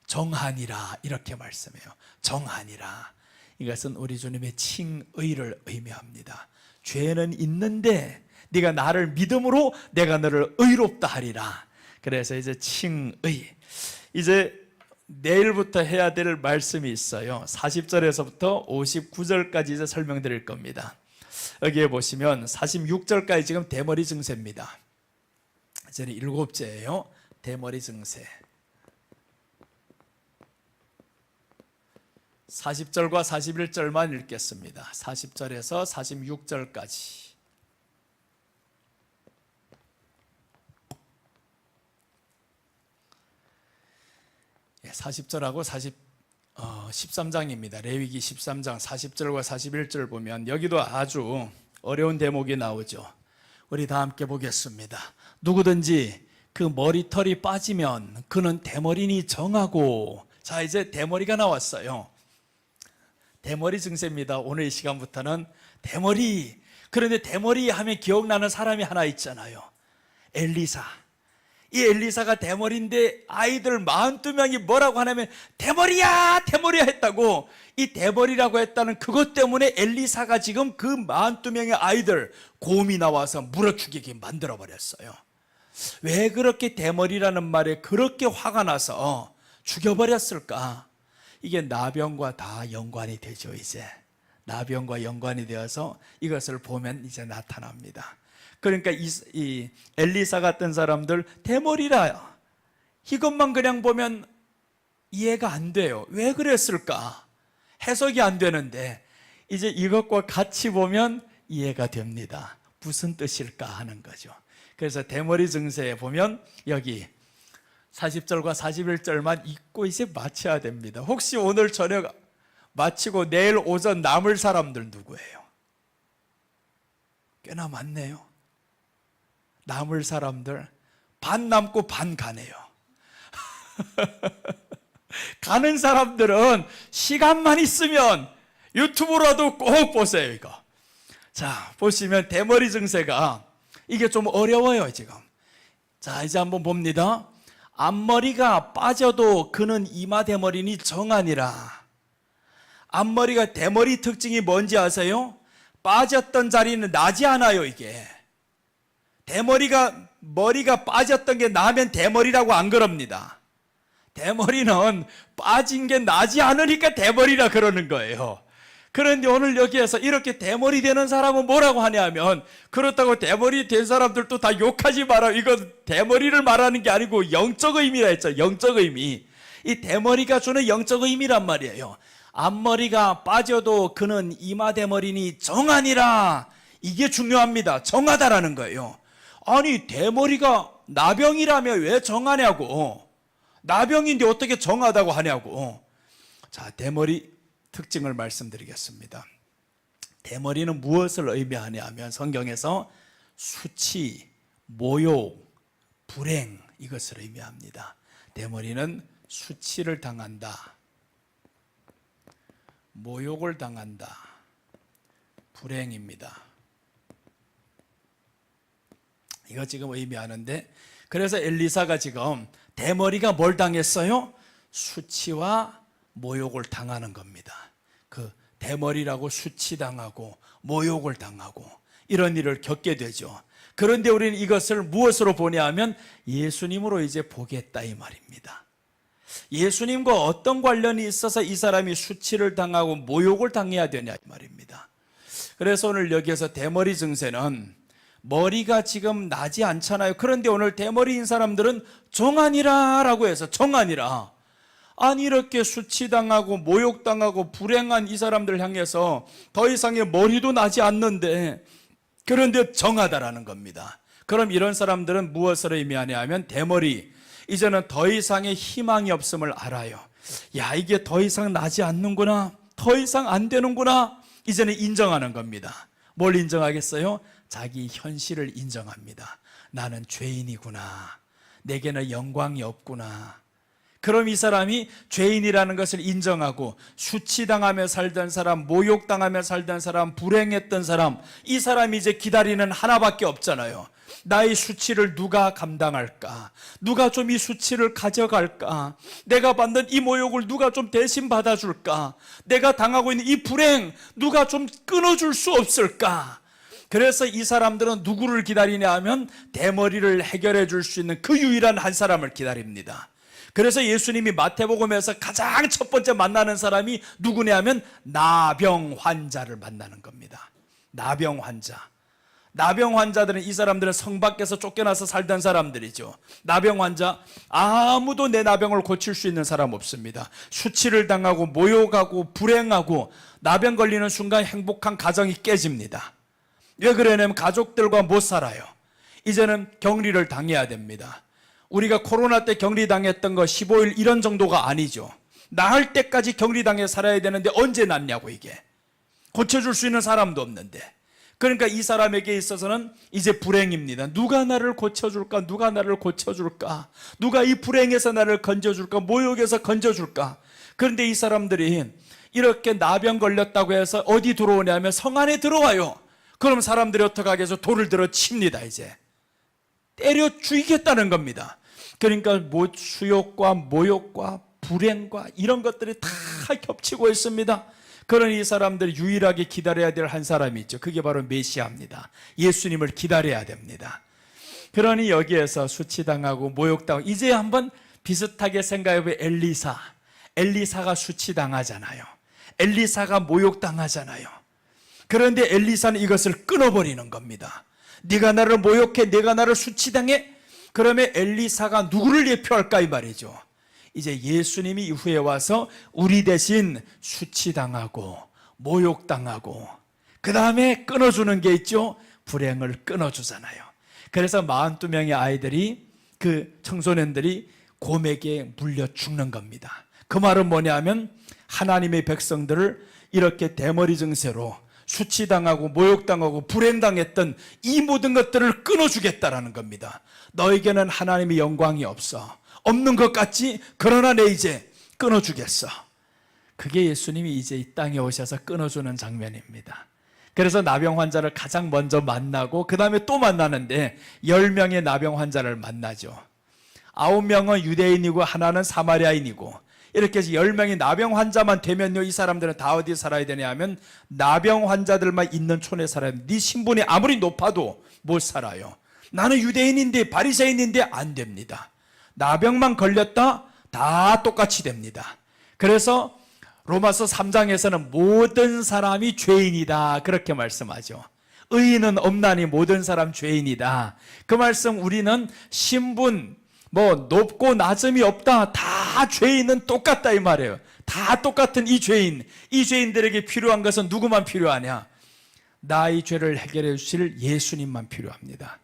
Speaker 1: 정하니라 이렇게 말씀해요. 정하니라. 이것은 우리 주님의 칭의를 의미합니다. 죄는 있는데 네가 나를 믿음으로 내가 너를 의롭다 하리라. 그래서 이제 칭의. 이제 내일부터 해야 될 말씀이 있어요. 40절에서부터 59절까지 이제 설명드릴 겁니다. 여기에 보시면 46절까지 지금 대머리 증세입니다. 이제는 7제예요. 대머리 증세. 40절과 41절만 읽겠습니다. 40절에서 46절까지. 40절하고 13장입니다. 레위기 13장 40절과 41절 보면 여기도 아주 어려운 대목이 나오죠. 우리 다 함께 보겠습니다. 누구든지 그 머리털이 빠지면 그는 대머리니 정하고. 자, 이제 대머리가 나왔어요. 대머리 증세입니다. 오늘 이 시간부터는 대머리. 그런데 대머리 하면 기억나는 사람이 하나 있잖아요. 엘리사. 이 엘리사가 대머리인데 아이들 42명이 뭐라고 하냐면 대머리야 대머리야 했다고. 이 대머리라고 했다는 그것 때문에 엘리사가 지금 그 42명의 아이들 곰이 나와서 물어 죽이게 만들어버렸어요. 왜 그렇게 대머리라는 말에 그렇게 화가 나서 죽여버렸을까? 이게 나병과 다 연관이 되죠. 이제 나병과 연관이 되어서 이것을 보면 이제 나타납니다. 그러니까 이 엘리사 같은 사람들 대머리라 이것만 그냥 보면 이해가 안 돼요. 왜 그랬을까? 해석이 안 되는데 이제 이것과 같이 보면 이해가 됩니다. 무슨 뜻일까 하는 거죠. 그래서 대머리 증세에 보면 여기 40절과 41절만 읽고 이제 마쳐야 됩니다. 혹시 오늘 저녁 마치고 내일 오전 남을 사람들 누구예요? 꽤나 많네요. 남을 사람들 반 남고 반 가네요. 가는 사람들은 시간만 있으면 유튜브라도 꼭 보세요. 이거. 자, 보시면 대머리 증세가 이게 좀 어려워요 지금. 자, 이제 한번 봅니다. 앞머리가 빠져도 그는 이마 대머리니 정하니라. 앞머리가 대머리 특징이 뭔지 아세요? 빠졌던 자리는 나지 않아요. 이게 머리가 빠졌던 게 나면 대머리라고 안 그럽니다. 대머리는 빠진 게 나지 않으니까 대머리라 그러는 거예요. 그런데 오늘 여기에서 이렇게 대머리 되는 사람은 뭐라고 하냐면, 그렇다고 대머리 된 사람들도 다 욕하지 마라. 이건 대머리를 말하는 게 아니고 영적 의미라 했죠. 영적 의미. 이 대머리가 주는 영적 의미란 말이에요. 앞머리가 빠져도 그는 이마 대머리니 정하니라. 이게 중요합니다. 정하다라는 거예요. 아니 대머리가 나병이라며 왜 정하냐고. 나병인데 어떻게 정하다고 하냐고. 자, 대머리 특징을 말씀드리겠습니다. 대머리는 무엇을 의미하냐 하면 성경에서 수치, 모욕, 불행 이것을 의미합니다. 대머리는 수치를 당한다, 모욕을 당한다, 불행입니다. 이거 지금 의미하는데, 그래서 엘리사가 지금 대머리가 뭘 당했어요? 수치와 모욕을 당하는 겁니다. 그 대머리라고 수치당하고 모욕을 당하고 이런 일을 겪게 되죠. 그런데 우리는 이것을 무엇으로 보냐 하면 예수님으로 이제 보겠다 이 말입니다. 예수님과 어떤 관련이 있어서 이 사람이 수치를 당하고 모욕을 당해야 되냐 이 말입니다. 그래서 오늘 여기에서 대머리 증세는 머리가 지금 나지 않잖아요. 그런데 오늘 대머리인 사람들은 정하니라 라고 해서 정하니라. 아니 이렇게 수치당하고 모욕당하고 불행한 이 사람들 향해서 더 이상의 머리도 나지 않는데, 그런데 정하다라는 겁니다. 그럼 이런 사람들은 무엇을 의미하냐 하면 대머리, 이제는 더 이상의 희망이 없음을 알아요. 야, 이게 더 이상 나지 않는구나, 더 이상 안 되는구나, 이제는 인정하는 겁니다. 뭘 인정하겠어요? 자기 현실을 인정합니다. 나는 죄인이구나, 내게는 영광이 없구나. 그럼 이 사람이 죄인이라는 것을 인정하고 수치당하며 살던 사람, 모욕당하며 살던 사람, 불행했던 사람, 이 사람이 이제 기다리는 하나밖에 없잖아요. 나의 수치를 누가 감당할까? 누가 좀 이 수치를 가져갈까? 내가 받는 이 모욕을 누가 좀 대신 받아줄까? 내가 당하고 있는 이 불행 누가 좀 끊어줄 수 없을까? 그래서 이 사람들은 누구를 기다리냐 하면 대머리를 해결해 줄 수 있는 그 유일한 한 사람을 기다립니다. 그래서 예수님이 마태복음에서 가장 첫 번째 만나는 사람이 누구냐 하면 나병 환자를 만나는 겁니다. 나병 환자. 나병 환자들은, 이 사람들은 성 밖에서 쫓겨나서 살던 사람들이죠. 나병 환자, 아무도 내 나병을 고칠 수 있는 사람 없습니다. 수치를 당하고 모욕하고 불행하고 나병 걸리는 순간 행복한 가정이 깨집니다. 왜 그러냐면 가족들과 못 살아요. 이제는 격리를 당해야 됩니다. 우리가 코로나 때 격리당했던 거 15일 이런 정도가 아니죠. 나을 때까지 격리당해 살아야 되는데 언제 낫냐고. 이게 고쳐줄 수 있는 사람도 없는데. 그러니까 이 사람에게 있어서는 이제 불행입니다. 누가 나를 고쳐줄까? 누가 나를 고쳐줄까? 누가 이 불행에서 나를 건져줄까? 모욕에서 건져줄까? 그런데 이 사람들이 이렇게 나병 걸렸다고 해서 어디 들어오냐면 성 안에 들어와요. 그럼 사람들이 어떻게 하겠어? 돌을 들어 칩니다. 이제 때려 죽이겠다는 겁니다. 그러니까 수욕과 모욕과 불행과 이런 것들이 다 겹치고 있습니다. 그러니 이 사람들이 유일하게 기다려야 될 한 사람이 있죠. 그게 바로 메시아입니다. 예수님을 기다려야 됩니다. 그러니 여기에서 수치당하고 모욕당하고, 이제 한번 비슷하게 생각해보면 엘리사가 수치당하잖아요. 엘리사가 모욕당하잖아요. 그런데 엘리사는 이것을 끊어버리는 겁니다. 네가 나를 모욕해, 네가 나를 수치당해? 그러면 엘리사가 누구를 예표할까 이 말이죠. 이제 예수님이 이후에 와서 우리 대신 수치당하고 모욕당하고 그 다음에 끊어주는 게 있죠. 불행을 끊어주잖아요. 그래서 42명의 아이들이, 그 청소년들이 곰에게 물려 죽는 겁니다. 그 말은 뭐냐면 하나님의 백성들을 이렇게 대머리 증세로 수치당하고 모욕당하고 불행당했던 이 모든 것들을 끊어주겠다라는 겁니다. 너에게는 하나님의 영광이 없는 것 같지? 그러나 내 이제 끊어주겠어. 그게 예수님이 이제 이 땅에 오셔서 끊어주는 장면입니다. 그래서 나병 환자를 가장 먼저 만나고 그 다음에 또 만나는데 10명의 나병 환자를 만나죠. 9명은 유대인이고 하나는 사마리아인이고, 이렇게 해서 10명이 나병 환자만 되면요, 이 사람들은 다 어디에 살아야 되냐 하면 나병 환자들만 있는 촌에 살아야 돼요. 네 신분이 아무리 높아도 못 살아요. 나는 유대인인데 바리새인인데 안 됩니다. 나병만 걸렸다 다 똑같이 됩니다. 그래서 로마서 3장에서는 모든 사람이 죄인이다 그렇게 말씀하죠. 의인은 없나니 모든 사람 죄인이다. 그 말씀, 우리는 신분 높고 낮음이 없다, 다 죄인은 똑같다 이 말이에요. 다 똑같은 이 죄인들에게 필요한 것은 누구만 필요하냐? 나의 죄를 해결해 주실 예수님만 필요합니다.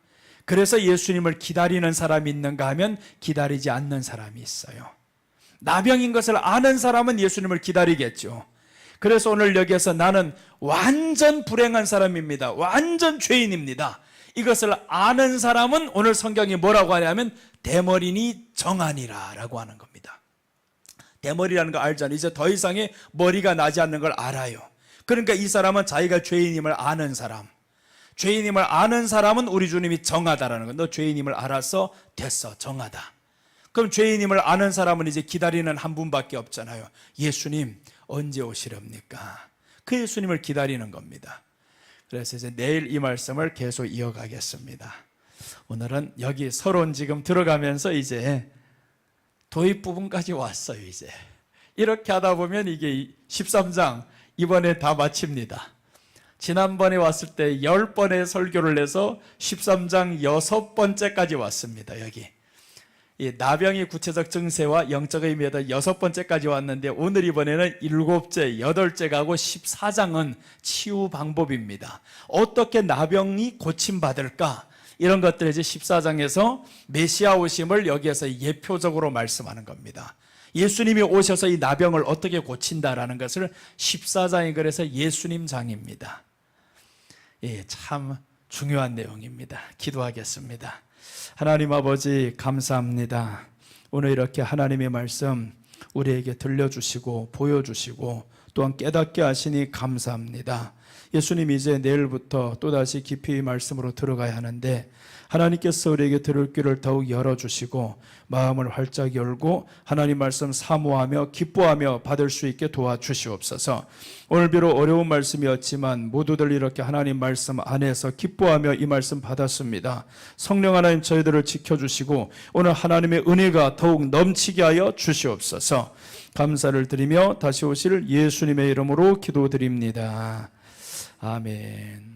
Speaker 1: 그래서 예수님을 기다리는 사람이 있는가 하면 기다리지 않는 사람이 있어요. 나병인 것을 아는 사람은 예수님을 기다리겠죠. 그래서 오늘 여기에서 나는 완전 불행한 사람입니다, 완전 죄인입니다, 이것을 아는 사람은 오늘 성경이 뭐라고 하냐면 대머리니 정하니라 라고 하는 겁니다. 대머리라는 거 알잖아요. 이제 더 이상의 머리가 나지 않는 걸 알아요. 그러니까 이 사람은 자기가 죄인임을 아는 사람, 죄인임을 아는 사람은 우리 주님이 정하다라는 거. 너 죄인임을 알아서 됐어, 정하다. 그럼 죄인임을 아는 사람은 이제 기다리는 한 분밖에 없잖아요. 예수님 언제 오시렵니까? 그 예수님을 기다리는 겁니다. 그래서 이제 내일 이 말씀을 계속 이어가겠습니다. 오늘은 여기 서론 지금 들어가면서 이제 도입 부분까지 왔어요. 이제 이렇게 하다 보면 이게 13장 이번에 다 마칩니다. 지난번에 왔을 때 10번의 설교를 해서 13장 6번째까지 왔습니다. 여기 이 나병의 구체적 증세와 영적 의미에다 6번째까지 왔는데, 오늘 이번에는 7째, 8째 가고 14장은 치유 방법입니다. 어떻게 나병이 고침받을까? 이런 것들을 이제 14장에서 메시아 오심을 여기에서 예표적으로 말씀하는 겁니다. 예수님이 오셔서 이 나병을 어떻게 고친다라는 것을 14장이 그래서 예수님 장입니다. 예, 참 중요한 내용입니다. 기도하겠습니다. 하나님 아버지 감사합니다. 오늘 이렇게 하나님의 말씀 우리에게 들려주시고 보여주시고 또한 깨닫게 하시니 감사합니다. 예수님 이제 내일부터 또다시 깊이 이 말씀으로 들어가야 하는데 하나님께서 우리에게 들을 귀를 더욱 열어주시고 마음을 활짝 열고 하나님 말씀 사모하며 기뻐하며 받을 수 있게 도와주시옵소서. 오늘 비록 어려운 말씀이었지만 모두들 이렇게 하나님 말씀 안에서 기뻐하며 이 말씀 받았습니다. 성령 하나님 저희들을 지켜주시고 오늘 하나님의 은혜가 더욱 넘치게 하여 주시옵소서. 감사를 드리며 다시 오실 예수님의 이름으로 기도드립니다. 아멘.